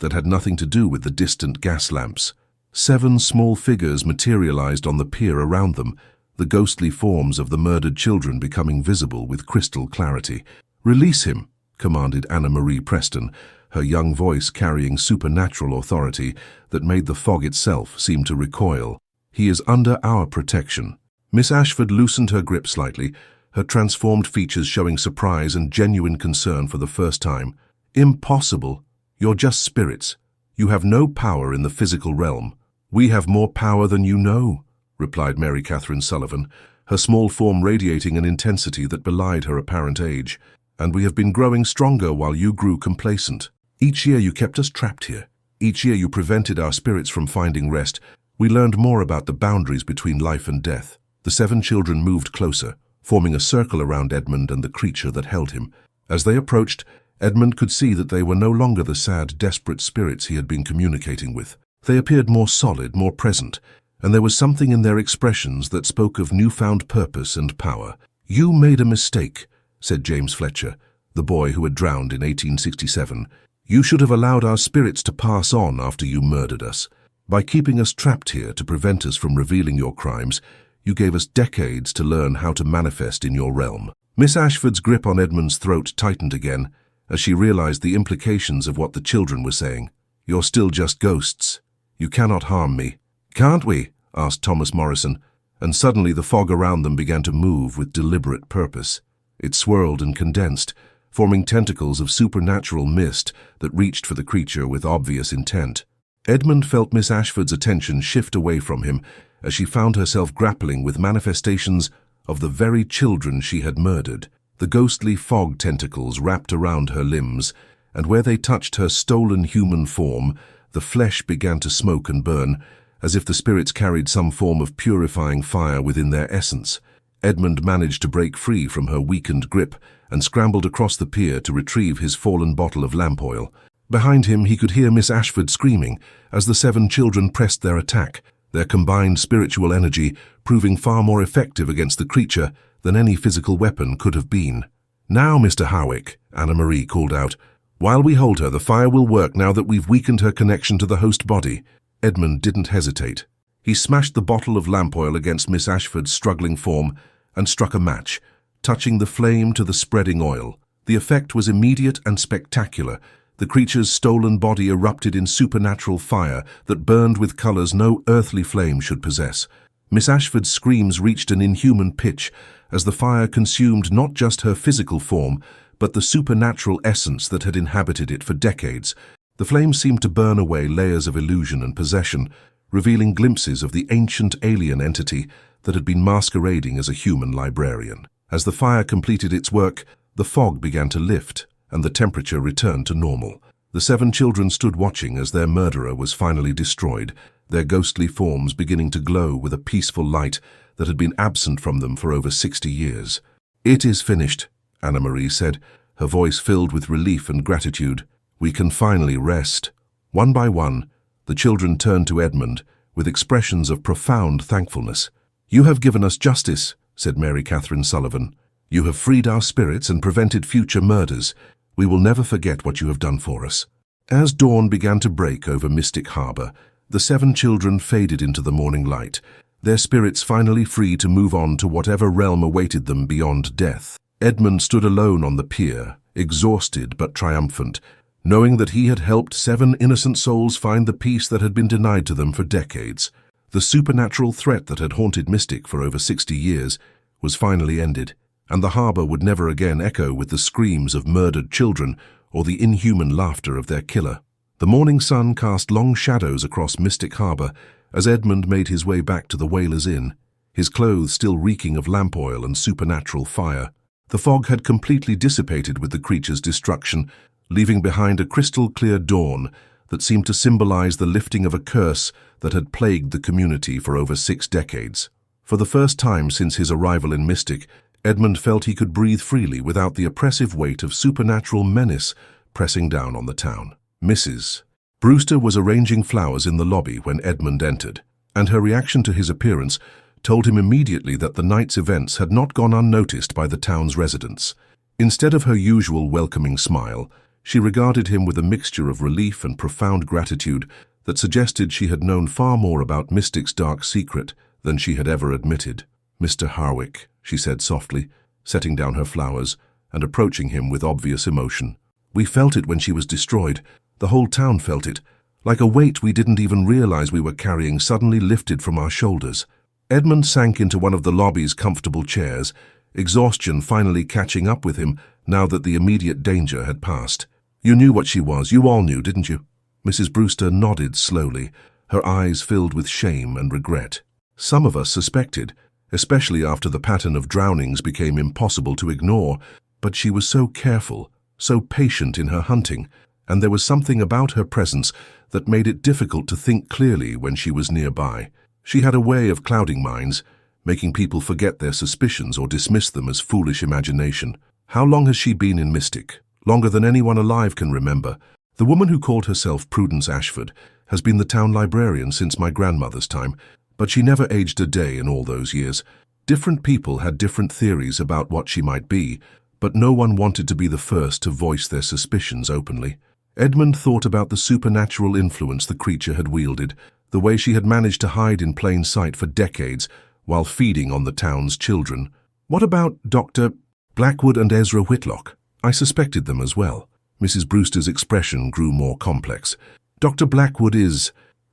that had nothing to do with the distant gas lamps. 7 small figures materialized on the pier around them, the ghostly forms of the murdered children becoming visible with crystal clarity. "Release him," commanded Anna Marie Preston, her young voice carrying supernatural authority that made the fog itself seem to recoil. "He is under our protection." Miss Ashford loosened her grip slightly, her transformed features showing surprise and genuine concern for the first time. "Impossible. You're just spirits. You have no power in the physical realm." "We have more power than you know," replied Mary Catherine Sullivan, her small form radiating an intensity that belied her apparent age. "And we have been growing stronger while you grew complacent. Each year you kept us trapped here. Each year you prevented our spirits from finding rest. We learned more about the boundaries between life and death." The 7 children moved closer, forming a circle around Edmund and the creature that held him. As they approached, Edmund could see that they were no longer the sad, desperate spirits he had been communicating with. They appeared more solid, more present, and there was something in their expressions that spoke of newfound purpose and power. "You made a mistake," said James Fletcher, the boy who had drowned in 1867. "You should have allowed our spirits to pass on after you murdered us. By keeping us trapped here to prevent us from revealing your crimes, you gave us decades to learn how to manifest in your realm." Miss Ashford's grip on Edmund's throat tightened again as she realized the implications of what the children were saying. "You're still just ghosts. You cannot harm me." "Can't we?" asked Thomas Morrison, and suddenly the fog around them began to move with deliberate purpose. It swirled and condensed, forming tentacles of supernatural mist that reached for the creature with obvious intent. Edmund felt Miss Ashford's attention shift away from him as she found herself grappling with manifestations of the very children she had murdered. The ghostly fog tentacles wrapped around her limbs, and where they touched her stolen human form, the flesh began to smoke and burn, as if the spirits carried some form of purifying fire within their essence. Edmund managed to break free from her weakened grip and scrambled across the pier to retrieve his fallen bottle of lamp oil. Behind him he could hear Miss Ashford screaming as the 7 children pressed their attack, their combined spiritual energy proving far more effective against the creature than any physical weapon could have been. "Now, Mr. Harwick," Anna Marie called out. "While we hold her, the fire will work now that we've weakened her connection to the host body." Edmund didn't hesitate. He smashed the bottle of lamp oil against Miss Ashford's struggling form and struck a match, touching the flame to the spreading oil. The effect was immediate and spectacular. The creature's stolen body erupted in supernatural fire that burned with colors no earthly flame should possess. Miss Ashford's screams reached an inhuman pitch as the fire consumed not just her physical form, but the supernatural essence that had inhabited it for decades. The flames seemed to burn away layers of illusion and possession, revealing glimpses of the ancient alien entity that had been masquerading as a human librarian. As the fire completed its work, the fog began to lift, and the temperature returned to normal. The 7 children stood watching as their murderer was finally destroyed, their ghostly forms beginning to glow with a peaceful light that had been absent from them for over 60 years. "It is finished," Anna Marie said, her voice filled with relief and gratitude. "We can finally rest." One by one, the children turned to Edmund with expressions of profound thankfulness. "You have given us justice," said Mary Catherine Sullivan. "You have freed our spirits and prevented future murders. We will never forget what you have done for us." As dawn began to break over Mystic Harbor, the 7 children faded into the morning light, their spirits finally free to move on to whatever realm awaited them beyond death. Edmund stood alone on the pier, exhausted but triumphant, knowing that he had helped 7 innocent souls find the peace that had been denied to them for decades. The supernatural threat that had haunted Mystic for over 60 years was finally ended, and the harbor would never again echo with the screams of murdered children or the inhuman laughter of their killer. The morning sun cast long shadows across Mystic Harbor as Edmund made his way back to the Whalers Inn, his clothes still reeking of lamp oil and supernatural fire. The fog had completely dissipated with the creature's destruction, leaving behind a crystal-clear dawn that seemed to symbolize the lifting of a curse that had plagued the community for over 6 decades. For the first time since his arrival in Mystic, Edmund felt he could breathe freely without the oppressive weight of supernatural menace pressing down on the town. Mrs. Brewster was arranging flowers in the lobby when Edmund entered, and her reaction to his appearance told him immediately that the night's events had not gone unnoticed by the town's residents. Instead of her usual welcoming smile, she regarded him with a mixture of relief and profound gratitude that suggested she had known far more about Mystic's dark secret than she had ever admitted. "Mr. Harwick," she said softly, setting down her flowers and approaching him with obvious emotion. "We felt it when she was destroyed. The whole town felt it, like a weight we didn't even realize we were carrying suddenly lifted from our shoulders." Edmund sank into one of the lobby's comfortable chairs, exhaustion finally catching up with him now that the immediate danger had passed. "You knew what she was. You all knew, didn't you?" Mrs. Brewster nodded slowly, her eyes filled with shame and regret. "Some of us suspected, especially after the pattern of drownings became impossible to ignore, but she was so careful, so patient in her hunting, and there was something about her presence that made it difficult to think clearly when she was nearby. She had a way of clouding minds, making people forget their suspicions or dismiss them as foolish imagination. How long has she been in Mystic? Longer than anyone alive can remember. The woman who called herself Prudence Ashford has been the town librarian since my grandmother's time, but she never aged a day in all those years. Different people had different theories about what she might be, but no one wanted to be the first to voice their suspicions openly." Edmund thought about the supernatural influence the creature had wielded, the way she had managed to hide in plain sight for decades while feeding on the town's children. "What about Dr. Blackwood and Ezra Whitlock? I suspected them as well." Mrs. Brewster's expression grew more complex. "Dr. Blackwood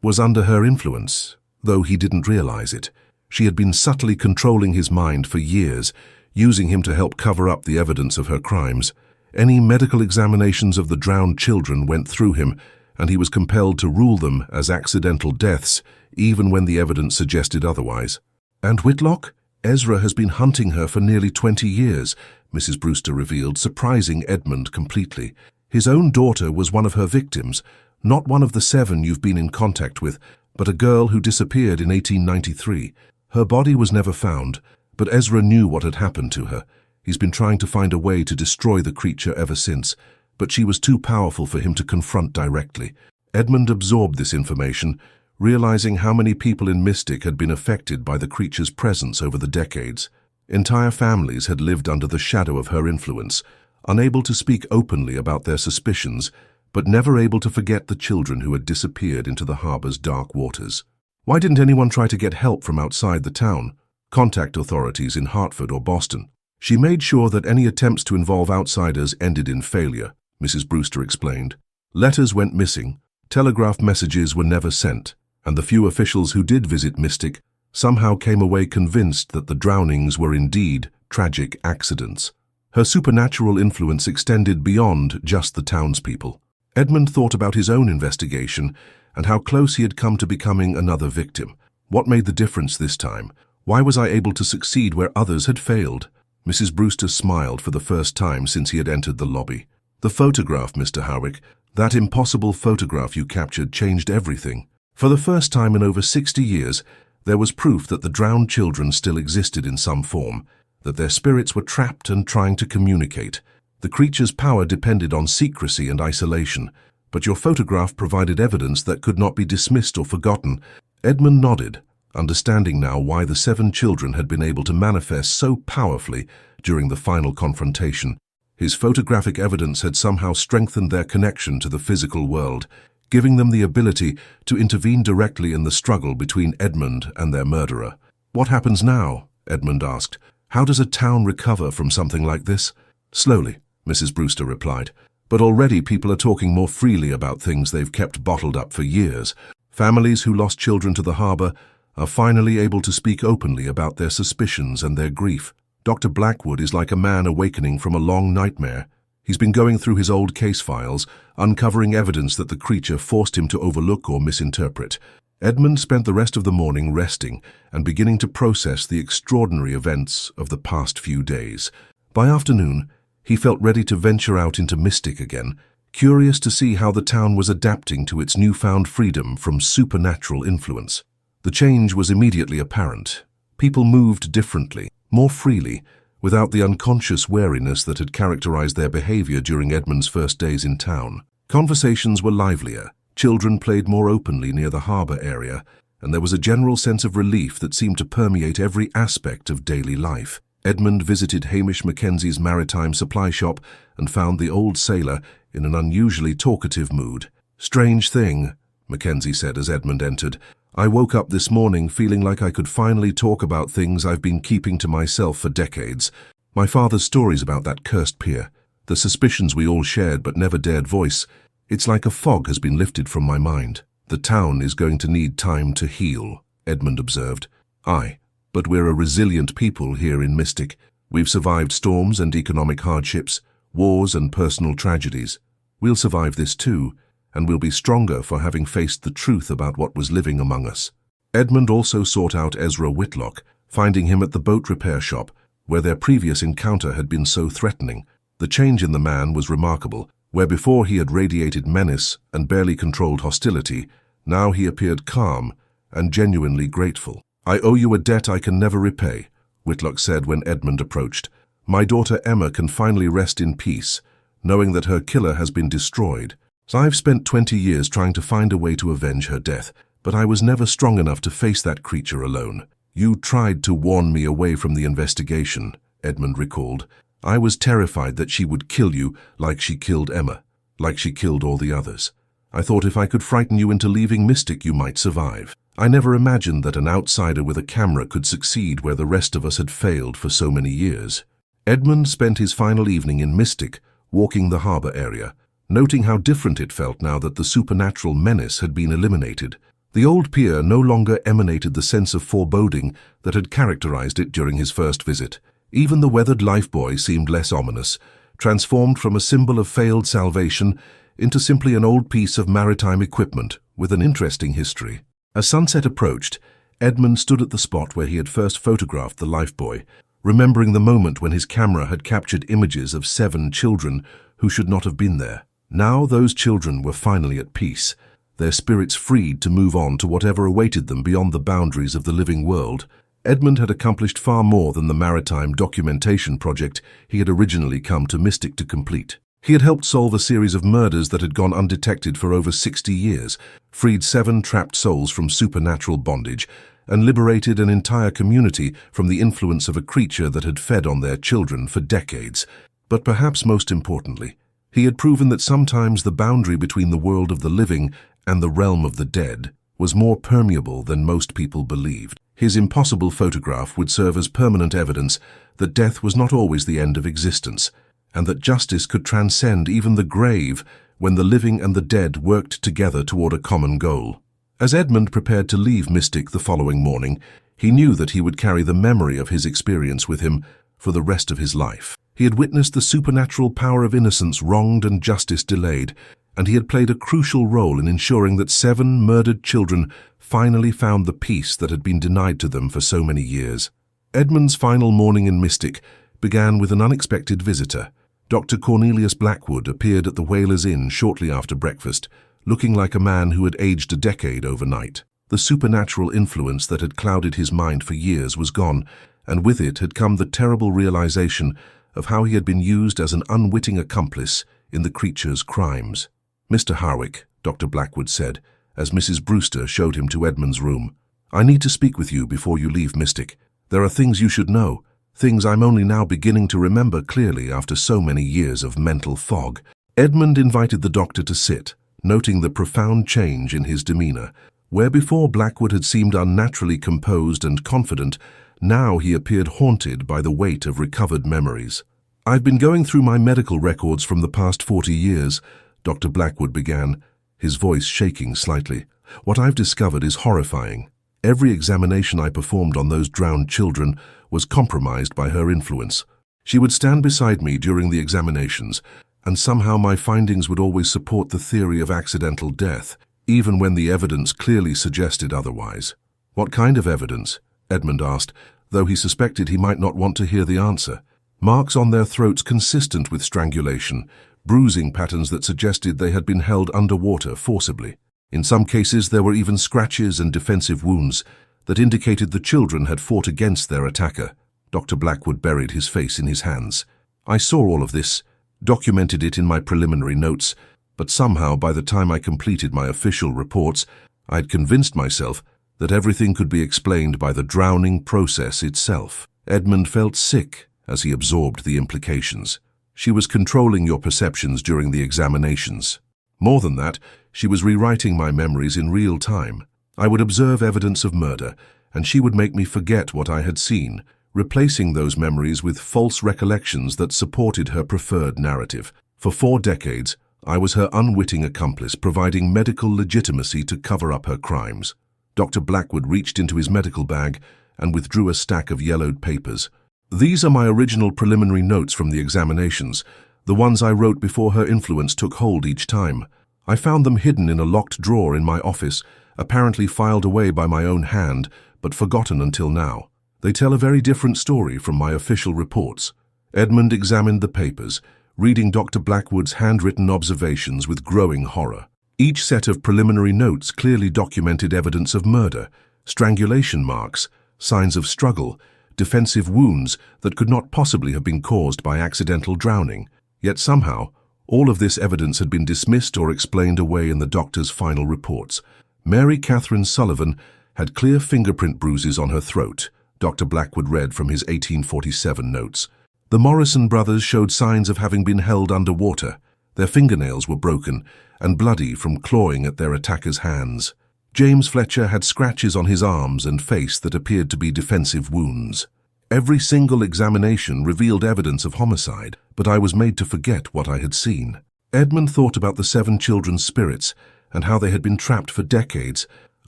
was under her influence, though he didn't realize it. She had been subtly controlling his mind for years, using him to help cover up the evidence of her crimes. Any medical examinations of the drowned children went through him, and he was compelled to rule them as accidental deaths, even when the evidence suggested otherwise." "And Whitlock? Ezra has been hunting her for nearly 20 years, Mrs. Brewster revealed, surprising Edmund completely. "His own daughter was one of her victims, not one of the 7 you've been in contact with, but a girl who disappeared in 1893. Her body was never found, but Ezra knew what had happened to her. He's been trying to find a way to destroy the creature ever since, but she was too powerful for him to confront directly." Edmund absorbed this information, realizing how many people in Mystic had been affected by the creature's presence over the decades. Entire families had lived under the shadow of her influence, unable to speak openly about their suspicions, but never able to forget the children who had disappeared into the harbor's dark waters. Why didn't anyone try to get help from outside the town? Contact authorities in Hartford or Boston. She made sure that any attempts to involve outsiders ended in failure, Mrs. Brewster explained. Letters went missing, telegraph messages were never sent, and the few officials who did visit Mystic somehow came away convinced that the drownings were indeed tragic accidents. Her supernatural influence extended beyond just the townspeople. Edmund thought about his own investigation and how close he had come to becoming another victim. What made the difference this time? Why was I able to succeed where others had failed? Mrs. Brewster smiled for the first time since he had entered the lobby. "The photograph, Mr. Harwick, that impossible photograph you captured changed everything. For the first time in over 60 years, there was proof that the drowned children still existed in some form, that their spirits were trapped and trying to communicate. The creature's power depended on secrecy and isolation, but your photograph provided evidence that could not be dismissed or forgotten." Edmund nodded, understanding now why the 7 children had been able to manifest so powerfully during the final confrontation. His photographic evidence had somehow strengthened their connection to the physical world, giving them the ability to intervene directly in the struggle between Edmund and their murderer. "What happens now?" Edmund asked. "How does a town recover from something like this?" "Slowly," Mrs. Brewster replied. "But already people are talking more freely about things they've kept bottled up for years. Families who lost children to the harbor are finally able to speak openly about their suspicions and their grief. Dr. Blackwood is like a man awakening from a long nightmare. He's been going through his old case files, uncovering evidence that the creature forced him to overlook or misinterpret." Edmund spent the rest of the morning resting and beginning to process the extraordinary events of the past few days. By afternoon, he felt ready to venture out into Mystic again, curious to see how the town was adapting to its newfound freedom from supernatural influence. The change was immediately apparent. People moved differently, more freely, without the unconscious wariness that had characterized their behavior during Edmund's first days in town. Conversations were livelier, children played more openly near the harbor area, and there was a general sense of relief that seemed to permeate every aspect of daily life. Edmund visited Hamish Mackenzie's maritime supply shop and found the old sailor in an unusually talkative mood. "Strange thing," Mackenzie said as Edmund entered. "I woke up this morning feeling like I could finally talk about things I've been keeping to myself for decades. My father's stories about that cursed pier, the suspicions we all shared but never dared voice. It's like a fog has been lifted from my mind." "The town is going to need time to heal," Edmund observed. "Aye, but we're a resilient people here in Mystic. We've survived storms and economic hardships, wars and personal tragedies. We'll survive this too, and we'll be stronger for having faced the truth about what was living among us." Edmund also sought out Ezra Whitlock, finding him at the boat repair shop, where their previous encounter had been so threatening. The change in the man was remarkable. Where before he had radiated menace and barely controlled hostility, now he appeared calm and genuinely grateful. "I owe you a debt I can never repay," Whitlock said when Edmund approached. "My daughter Emma can finally rest in peace, knowing that her killer has been destroyed. I've spent 20 years trying to find a way to avenge her death, but I was never strong enough to face that creature alone. You tried to warn me away from the investigation," Edmund recalled. "I was terrified that she would kill you like she killed Emma, like she killed all the others. I thought if I could frighten you into leaving Mystic, you might survive. I never imagined that an outsider with a camera could succeed where the rest of us had failed for so many years." Edmund spent his final evening in Mystic, walking the harbor area, noting how different it felt now that the supernatural menace had been eliminated. The old pier no longer emanated the sense of foreboding that had characterized it during his first visit. Even the weathered Lifebuoy seemed less ominous, transformed from a symbol of failed salvation into simply an old piece of maritime equipment with an interesting history. As sunset approached, Edmund stood at the spot where he had first photographed the Lifebuoy, remembering the moment when his camera had captured images of 7 children who should not have been there. Now those children were finally at peace, their spirits freed to move on to whatever awaited them beyond the boundaries of the living world. Edmund had accomplished far more than the maritime documentation project he had originally come to Mystic to complete. He had helped solve a series of murders that had gone undetected for over 60 years, freed 7 trapped souls from supernatural bondage, and liberated an entire community from the influence of a creature that had fed on their children for decades. But perhaps most importantly, he had proven that sometimes the boundary between the world of the living and the realm of the dead was more permeable than most people believed. His impossible photograph would serve as permanent evidence that death was not always the end of existence, and that justice could transcend even the grave when the living and the dead worked together toward a common goal. As Edmund prepared to leave Mystic the following morning, he knew that he would carry the memory of his experience with him for the rest of his life. He had witnessed the supernatural power of innocence wronged and justice delayed, and he had played a crucial role in ensuring that 7 murdered children finally found the peace that had been denied to them for so many years. Edmund's final morning in Mystic began with an unexpected visitor. Dr. Cornelius Blackwood appeared at the Whalers Inn shortly after breakfast, looking like a man who had aged a decade overnight. The supernatural influence that had clouded his mind for years was gone, and with it had come the terrible realization of how he had been used as an unwitting accomplice in the creature's crimes. "Mr. Harwick," Dr. Blackwood said, as Mrs. Brewster showed him to Edmund's room. "I need to speak with you before you leave, Mystic. There are things you should know, things I'm only now beginning to remember clearly after so many years of mental fog." Edmund invited the doctor to sit, noting the profound change in his demeanor. Where before Blackwood had seemed unnaturally composed and confident, now he appeared haunted by the weight of recovered memories. "I've been going through my medical records from the past 40 years, Dr. Blackwood began, his voice shaking slightly. "What I've discovered is horrifying. Every examination I performed on those drowned children was compromised by her influence. She would stand beside me during the examinations, and somehow my findings would always support the theory of accidental death, even when the evidence clearly suggested otherwise." "What kind of evidence?" Edmund asked, though he suspected he might not want to hear the answer. "Marks on their throats consistent with strangulation, bruising patterns that suggested they had been held underwater forcibly. In some cases there were even scratches and defensive wounds that indicated the children had fought against their attacker." Dr. Blackwood buried his face in his hands. "I saw all of this, documented it in my preliminary notes, but somehow by the time I completed my official reports, I had convinced myself that everything could be explained by the drowning process itself." Edmund felt sick as he absorbed the implications. "She was controlling your perceptions during the examinations. More than that, she was rewriting my memories in real time. I would observe evidence of murder, and she would make me forget what I had seen, replacing those memories with false recollections that supported her preferred narrative. For 4 decades, I was her unwitting accomplice, providing medical legitimacy to cover up her crimes." Dr. Blackwood reached into his medical bag and withdrew a stack of yellowed papers. "These are my original preliminary notes from the examinations, the ones I wrote before her influence took hold each time. I found them hidden in a locked drawer in my office, apparently filed away by my own hand, but forgotten until now. They tell a very different story from my official reports." Edmund examined the papers, reading Dr. Blackwood's handwritten observations with growing horror. Each set of preliminary notes clearly documented evidence of murder, strangulation marks, signs of struggle, defensive wounds that could not possibly have been caused by accidental drowning. Yet somehow, all of this evidence had been dismissed or explained away in the doctor's final reports. Mary Catherine Sullivan had clear fingerprint bruises on her throat, Dr. Blackwood read from his 1847 notes. The Morrison brothers showed signs of having been held underwater. Their fingernails were broken and bloody from clawing at their attacker's hands. James Fletcher had scratches on his arms and face that appeared to be defensive wounds. Every single examination revealed evidence of homicide, but I was made to forget what I had seen. Edmund thought about the 7 children's spirits and how they had been trapped for decades,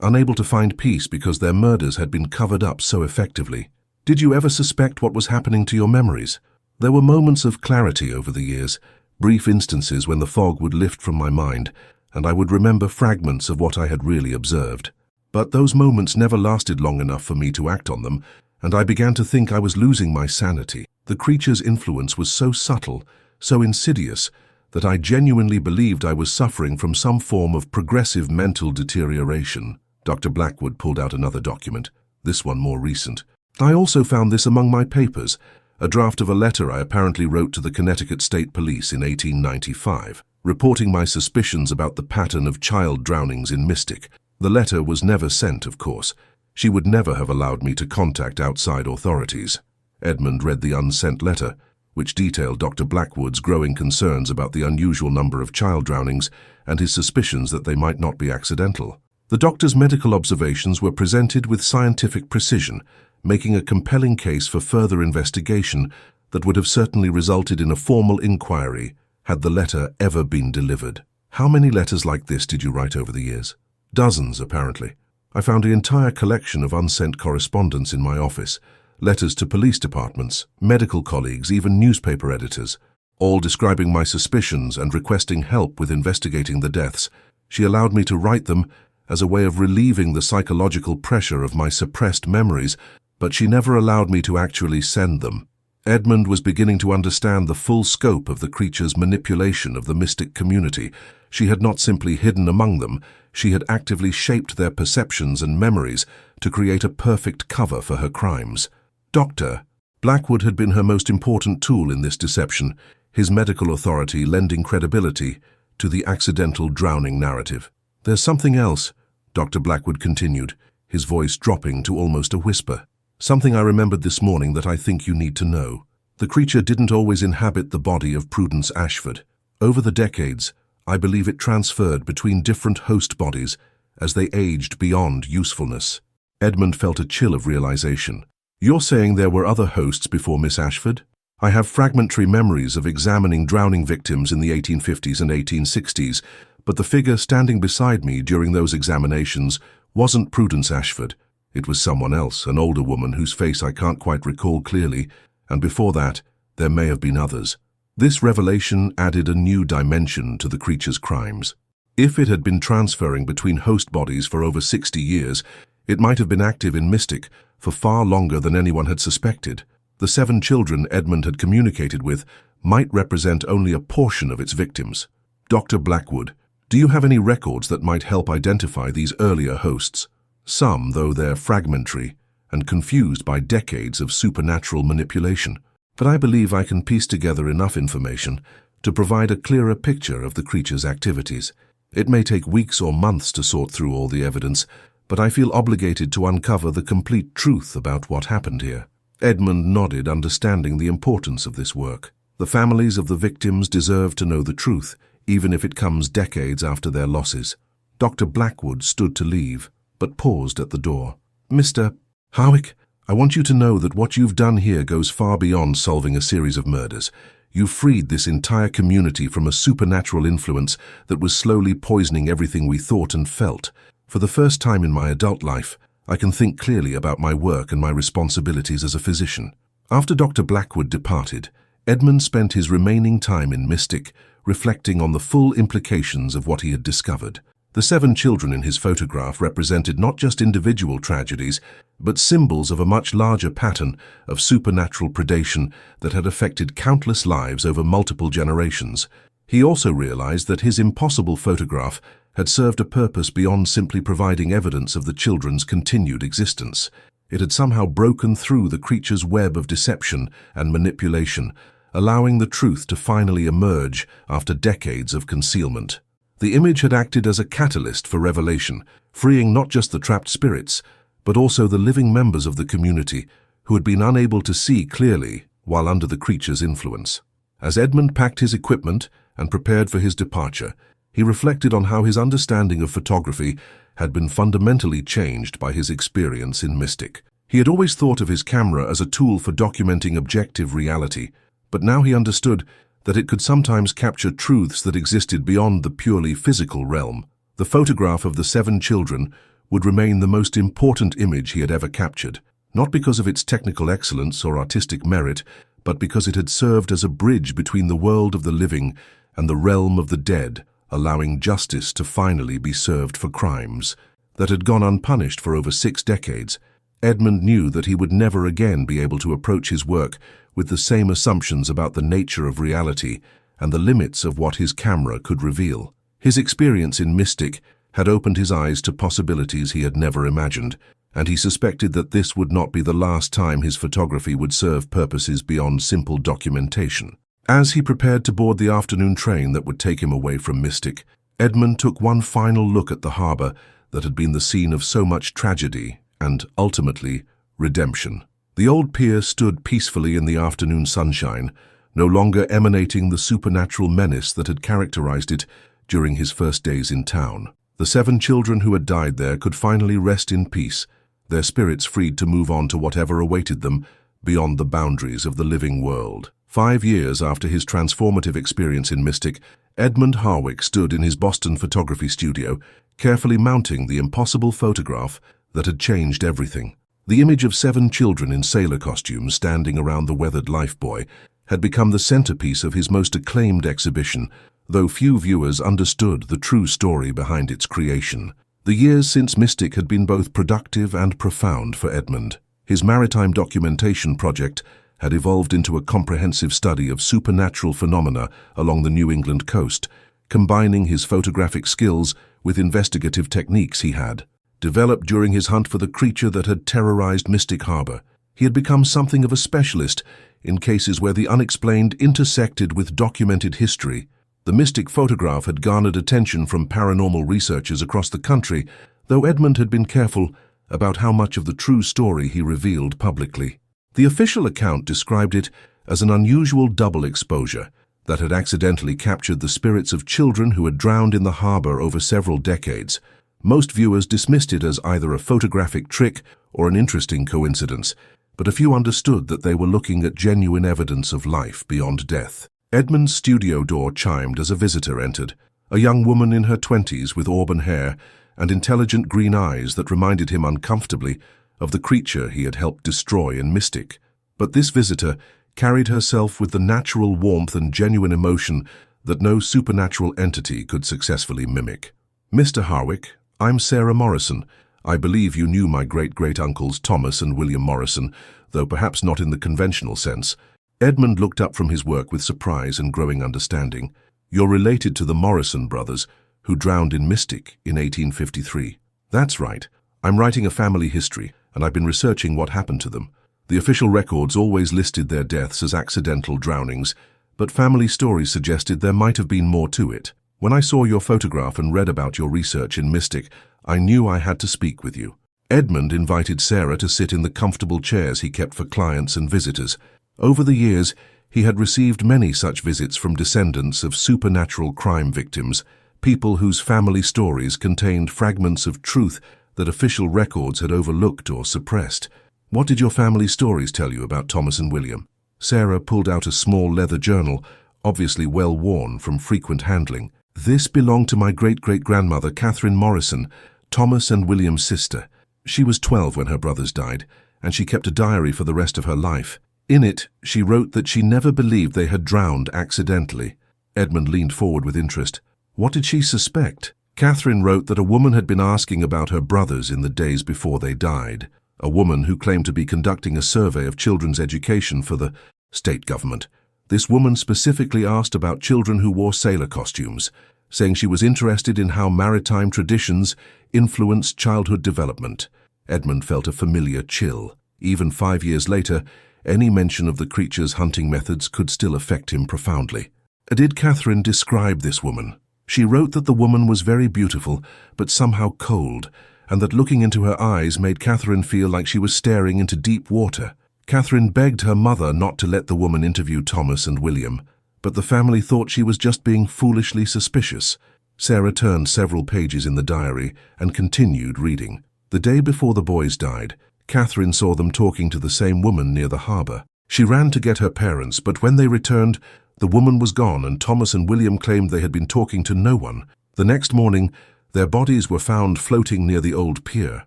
unable to find peace because their murders had been covered up so effectively. "Did you ever suspect what was happening to your memories?" There were moments of clarity over the years, brief instances when the fog would lift from my mind, and I would remember fragments of what I had really observed. But those moments never lasted long enough for me to act on them, and I began to think I was losing my sanity. The creature's influence was so subtle, so insidious, that I genuinely believed I was suffering from some form of progressive mental deterioration. Dr. Blackwood pulled out another document, this one more recent. "I also found this among my papers, a draft of a letter I apparently wrote to the Connecticut State Police in 1895, reporting my suspicions about the pattern of child drownings in Mystic. The letter was never sent, of course. She would never have allowed me to contact outside authorities." Edmund read the unsent letter, which detailed Dr. Blackwood's growing concerns about the unusual number of child drownings and his suspicions that they might not be accidental. The doctor's medical observations were presented with scientific precision, making a compelling case for further investigation that would have certainly resulted in a formal inquiry had the letter ever been delivered. "How many letters like this did you write over the years?" "Dozens, apparently. I found an entire collection of unsent correspondence in my office, letters to police departments, medical colleagues, even newspaper editors, all describing my suspicions and requesting help with investigating the deaths. She allowed me to write them as a way of relieving the psychological pressure of my suppressed memories, but she never allowed me to actually send them." Edmund was beginning to understand the full scope of the creature's manipulation of the mystic community. She had not simply hidden among them, she had actively shaped their perceptions and memories to create a perfect cover for her crimes. Dr. Blackwood had been her most important tool in this deception, his medical authority lending credibility to the accidental drowning narrative. There's something else, Dr. Blackwood continued, his voice dropping to almost a whisper. Something I remembered this morning that I think you need to know. The creature didn't always inhabit the body of Prudence Ashford. Over the decades, I believe it transferred between different host bodies as they aged beyond usefulness. Edmund felt a chill of realization. You're saying there were other hosts before Miss Ashford? I have fragmentary memories of examining drowning victims in the 1850s and 1860s, but the figure standing beside me during those examinations wasn't Prudence Ashford. It was someone else, an older woman whose face I can't quite recall clearly, and before that, there may have been others. This revelation added a new dimension to the creature's crimes. If it had been transferring between host bodies for over 60 years, it might have been active in Mystic for far longer than anyone had suspected. The 7 children Edmund had communicated with might represent only a portion of its victims. Dr. Blackwood, do you have any records that might help identify these earlier hosts? Some, though they're fragmentary and confused by decades of supernatural manipulation. But I believe I can piece together enough information to provide a clearer picture of the creature's activities. It may take weeks or months to sort through all the evidence, but I feel obligated to uncover the complete truth about what happened here. Edmund nodded, understanding the importance of this work. The families of the victims deserve to know the truth, even if it comes decades after their losses. Dr. Blackwood stood to leave, but paused at the door. Mr. Harwick, I want you to know that what you've done here goes far beyond solving a series of murders. You've freed this entire community from a supernatural influence that was slowly poisoning everything we thought and felt. For the first time in my adult life, I can think clearly about my work and my responsibilities as a physician. After Dr. Blackwood departed, Edmund spent his remaining time in Mystic, reflecting on the full implications of what he had discovered. The 7 children in his photograph represented not just individual tragedies, but symbols of a much larger pattern of supernatural predation that had affected countless lives over multiple generations. He also realized that his impossible photograph had served a purpose beyond simply providing evidence of the children's continued existence. It had somehow broken through the creature's web of deception and manipulation, allowing the truth to finally emerge after decades of concealment. The image had acted as a catalyst for revelation, freeing not just the trapped spirits, but also the living members of the community who had been unable to see clearly while under the creature's influence. As Edmund packed his equipment and prepared for his departure, he reflected on how his understanding of photography had been fundamentally changed by his experience in Mystic. He had always thought of his camera as a tool for documenting objective reality, but now he understood that it could sometimes capture truths that existed beyond the purely physical realm. The photograph of the 7 children would remain the most important image he had ever captured, not because of its technical excellence or artistic merit, but because it had served as a bridge between the world of the living and the realm of the dead, allowing justice to finally be served for crimes that had gone unpunished for over 6 decades. Edmund knew that he would never again be able to approach his work with the same assumptions about the nature of reality and the limits of what his camera could reveal. His experience in Mystic had opened his eyes to possibilities he had never imagined, and he suspected that this would not be the last time his photography would serve purposes beyond simple documentation. As he prepared to board the afternoon train that would take him away from Mystic, Edmund took one final look at the harbor that had been the scene of so much tragedy and, ultimately, redemption. The old pier stood peacefully in the afternoon sunshine, no longer emanating the supernatural menace that had characterized it during his first days in town. The 7 children who had died there could finally rest in peace, their spirits freed to move on to whatever awaited them beyond the boundaries of the living world. 5 years after his transformative experience in Mystic, Edmund Harwick stood in his Boston photography studio, carefully mounting the impossible photograph that had changed everything. The image of 7 children in sailor costumes standing around the weathered Lifebuoy had become the centerpiece of his most acclaimed exhibition, though few viewers understood the true story behind its creation. The years since Mystic had been both productive and profound for Edmund. His maritime documentation project had evolved into a comprehensive study of supernatural phenomena along the New England coast, combining his photographic skills with investigative techniques he had developed during his hunt for the creature that had terrorized Mystic Harbor. He had become something of a specialist in cases where the unexplained intersected with documented history, The mystic photograph had garnered attention from paranormal researchers across the country, though Edmund had been careful about how much of the true story he revealed publicly. The official account described it as an unusual double exposure that had accidentally captured the spirits of children who had drowned in the harbor over several decades. Most viewers dismissed it as either a photographic trick or an interesting coincidence, but a few understood that they were looking at genuine evidence of life beyond death. Edmund's studio door chimed as a visitor entered, a young woman in her 20s with auburn hair and intelligent green eyes that reminded him uncomfortably of the creature he had helped destroy in Mystic. But this visitor carried herself with the natural warmth and genuine emotion that no supernatural entity could successfully mimic. "Mr. Harwick, I'm Sarah Morrison. I believe you knew my great-great-uncles Thomas and William Morrison, though perhaps not in the conventional sense." Edmund looked up from his work with surprise and growing understanding. "You're related to the Morrison brothers, who drowned in Mystic in 1853. "That's right. I'm writing a family history, and I've been researching what happened to them. The official records always listed their deaths as accidental drownings, but family stories suggested there might have been more to it. When I saw your photograph and read about your research in Mystic, I knew I had to speak with you." Edmund invited Sarah to sit in the comfortable chairs he kept for clients and visitors. Over the years, he had received many such visits from descendants of supernatural crime victims, people whose family stories contained fragments of truth that official records had overlooked or suppressed. "What did your family stories tell you about Thomas and William?" Sarah pulled out a small leather journal, obviously well worn from frequent handling. "This belonged to my great-great-grandmother, Catherine Morrison, Thomas and William's sister. She was 12 when her brothers died, and she kept a diary for the rest of her life. In it, she wrote that she never believed they had drowned accidentally." Edmund leaned forward with interest. "What did she suspect?" "Catherine wrote that a woman had been asking about her brothers in the days before they died. A woman who claimed to be conducting a survey of children's education for the state government. This woman specifically asked about children who wore sailor costumes, saying she was interested in how maritime traditions influenced childhood development." Edmund felt a familiar chill. Even 5 years later, any mention of the creature's hunting methods could still affect him profoundly. Did Catherine describe this woman? "She wrote that the woman was very beautiful, but somehow cold, and that looking into her eyes made Catherine feel like she was staring into deep water. Catherine begged her mother not to let the woman interview Thomas and William, but the family thought she was just being foolishly suspicious." Sarah turned several pages in the diary and continued reading. "The day before the boys died, Catherine saw them talking to the same woman near the harbor. She ran to get her parents, but when they returned, the woman was gone and Thomas and William claimed they had been talking to no one. The next morning, their bodies were found floating near the old pier."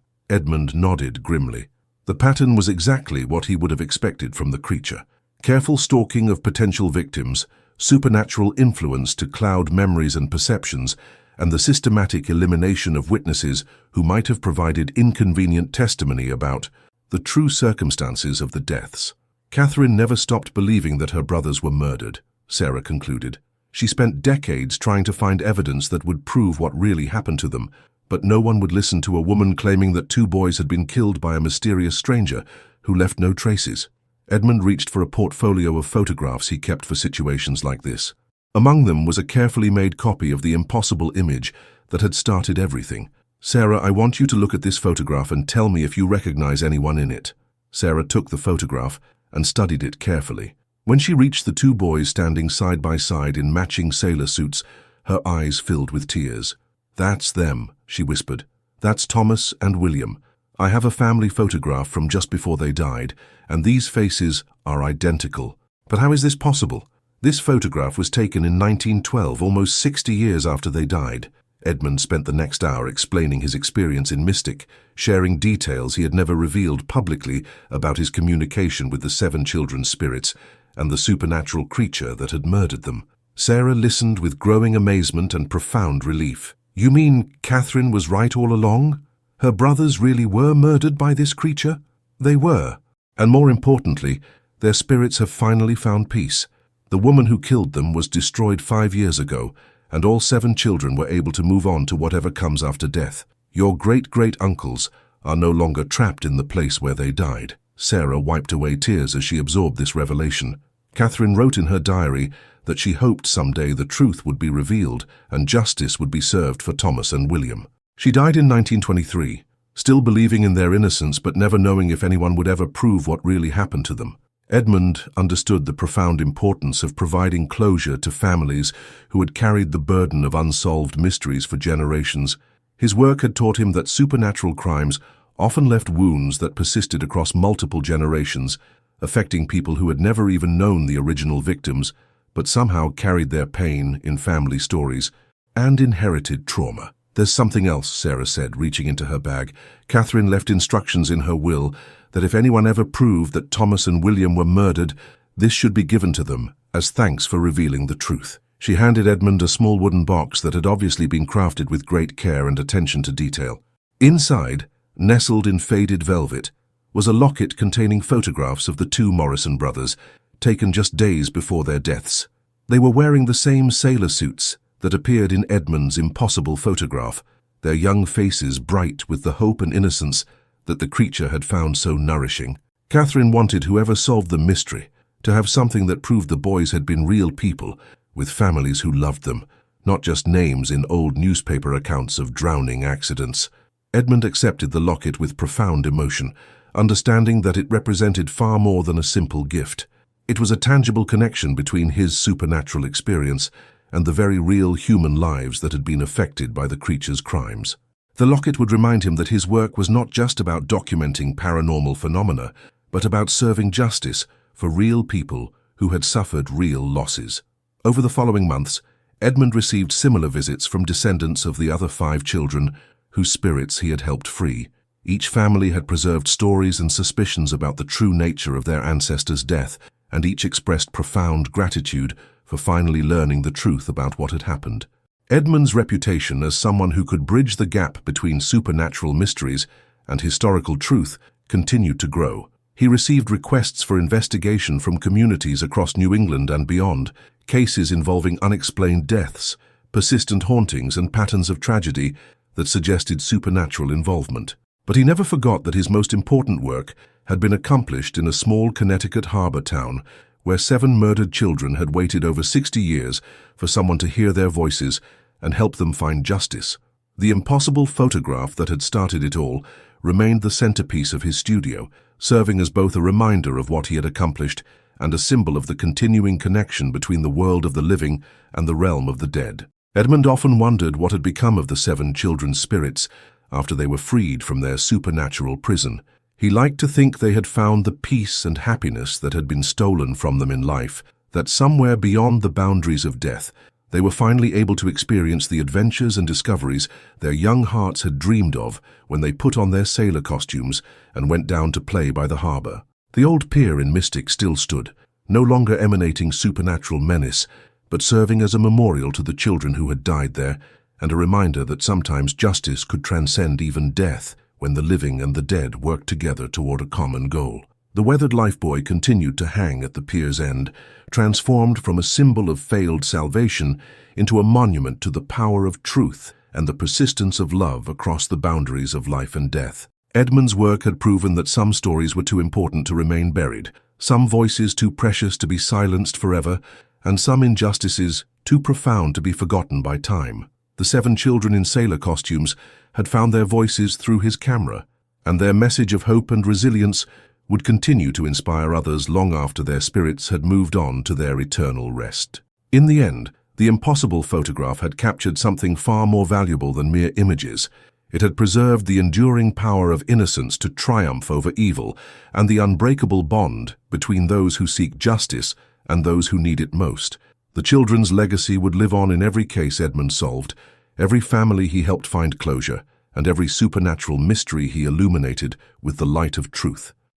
Edmund nodded grimly. The pattern was exactly what he would have expected from the creature. Careful stalking of potential victims, supernatural influence to cloud memories and perceptions, and the systematic elimination of witnesses who might have provided inconvenient testimony about the true circumstances of the deaths. "Catherine never stopped believing that her brothers were murdered," Sarah concluded. "She spent decades trying to find evidence that would prove what really happened to them, but no one would listen to a woman claiming that 2 boys had been killed by a mysterious stranger who left no traces." Edmund reached for a portfolio of photographs he kept for situations like this. Among them was a carefully made copy of the impossible image that had started everything. "Sarah, I want you to look at this photograph and tell me if you recognize anyone in it." Sarah took the photograph and studied it carefully. When she reached the 2 boys standing side by side in matching sailor suits, her eyes filled with tears. "That's them," she whispered. "That's Thomas and William. I have a family photograph from just before they died, and these faces are identical." "But how is this possible?" "This photograph was taken in 1912, almost 60 years after they died." Edmund spent the next hour explaining his experience in Mystic, sharing details he had never revealed publicly about his communication with the 7 children's spirits and the supernatural creature that had murdered them. Sarah listened with growing amazement and profound relief. "You mean Catherine was right all along? Her brothers really were murdered by this creature?" "They were. And more importantly, their spirits have finally found peace. The woman who killed them was destroyed 5 years ago, and all 7 children were able to move on to whatever comes after death. Your great-great-uncles are no longer trapped in the place where they died." Sarah wiped away tears as she absorbed this revelation. Catherine wrote in her diary that she hoped someday the truth would be revealed and justice would be served for Thomas and William. She died in 1923, still believing in their innocence but never knowing if anyone would ever prove what really happened to them. Edmund understood the profound importance of providing closure to families who had carried the burden of unsolved mysteries for generations. His work had taught him that supernatural crimes often left wounds that persisted across multiple generations, affecting people who had never even known the original victims, but somehow carried their pain in family stories and inherited trauma. "There's something else," Sarah said, reaching into her bag. Catherine left instructions in her will that if anyone ever proved that Thomas and William were murdered, this should be given to them as thanks for revealing the truth. She handed Edmund a small wooden box that had obviously been crafted with great care and attention to detail. Inside, nestled in faded velvet, was a locket containing photographs of the two Morrison brothers, taken just days before their deaths. They were wearing the same sailor suits that appeared in Edmund's impossible photograph, their young faces bright with the hope and innocence that the creature had found so nourishing. Catherine wanted whoever solved the mystery to have something that proved the boys had been real people, with families who loved them, not just names in old newspaper accounts of drowning accidents. Edmund accepted the locket with profound emotion, understanding that it represented far more than a simple gift. It was a tangible connection between his supernatural experience and the very real human lives that had been affected by the creature's crimes. The locket would remind him that his work was not just about documenting paranormal phenomena, but about serving justice for real people who had suffered real losses. Over the following months, Edmund received similar visits from descendants of the other 5 children whose spirits he had helped free. Each family had preserved stories and suspicions about the true nature of their ancestors' death, and each expressed profound gratitude for finally learning the truth about what had happened. Edmund's reputation as someone who could bridge the gap between supernatural mysteries and historical truth continued to grow. He received requests for investigation from communities across New England and beyond, cases involving unexplained deaths, persistent hauntings, and patterns of tragedy that suggested supernatural involvement. But he never forgot that his most important work had been accomplished in a small Connecticut harbor town where 7 murdered children had waited over 60 years for someone to hear their voices and help them find justice. The impossible photograph that had started it all remained the centerpiece of his studio, serving as both a reminder of what he had accomplished and a symbol of the continuing connection between the world of the living and the realm of the dead. Edmund often wondered what had become of the 7 children's spirits after they were freed from their supernatural prison. He liked to think they had found the peace and happiness that had been stolen from them in life, that somewhere beyond the boundaries of death, they were finally able to experience the adventures and discoveries their young hearts had dreamed of when they put on their sailor costumes and went down to play by the harbor. The old pier in Mystic still stood, no longer emanating supernatural menace, but serving as a memorial to the children who had died there, and a reminder that sometimes justice could transcend even death when the living and the dead worked together toward a common goal. The weathered Lifebuoy continued to hang at the pier's end, transformed from a symbol of failed salvation into a monument to the power of truth and the persistence of love across the boundaries of life and death. Edmund's work had proven that some stories were too important to remain buried, some voices too precious to be silenced forever, and some injustices too profound to be forgotten by time. The 7 children in sailor costumes had found their voices through his camera, and their message of hope and resilience would continue to inspire others long after their spirits had moved on to their eternal rest. In the end, the impossible photograph had captured something far more valuable than mere images. It had preserved the enduring power of innocence to triumph over evil and the unbreakable bond between those who seek justice and those who need it most. The children's legacy would live on in every case Edmund solved, every family he helped find closure, and every supernatural mystery he illuminated with the light of truth.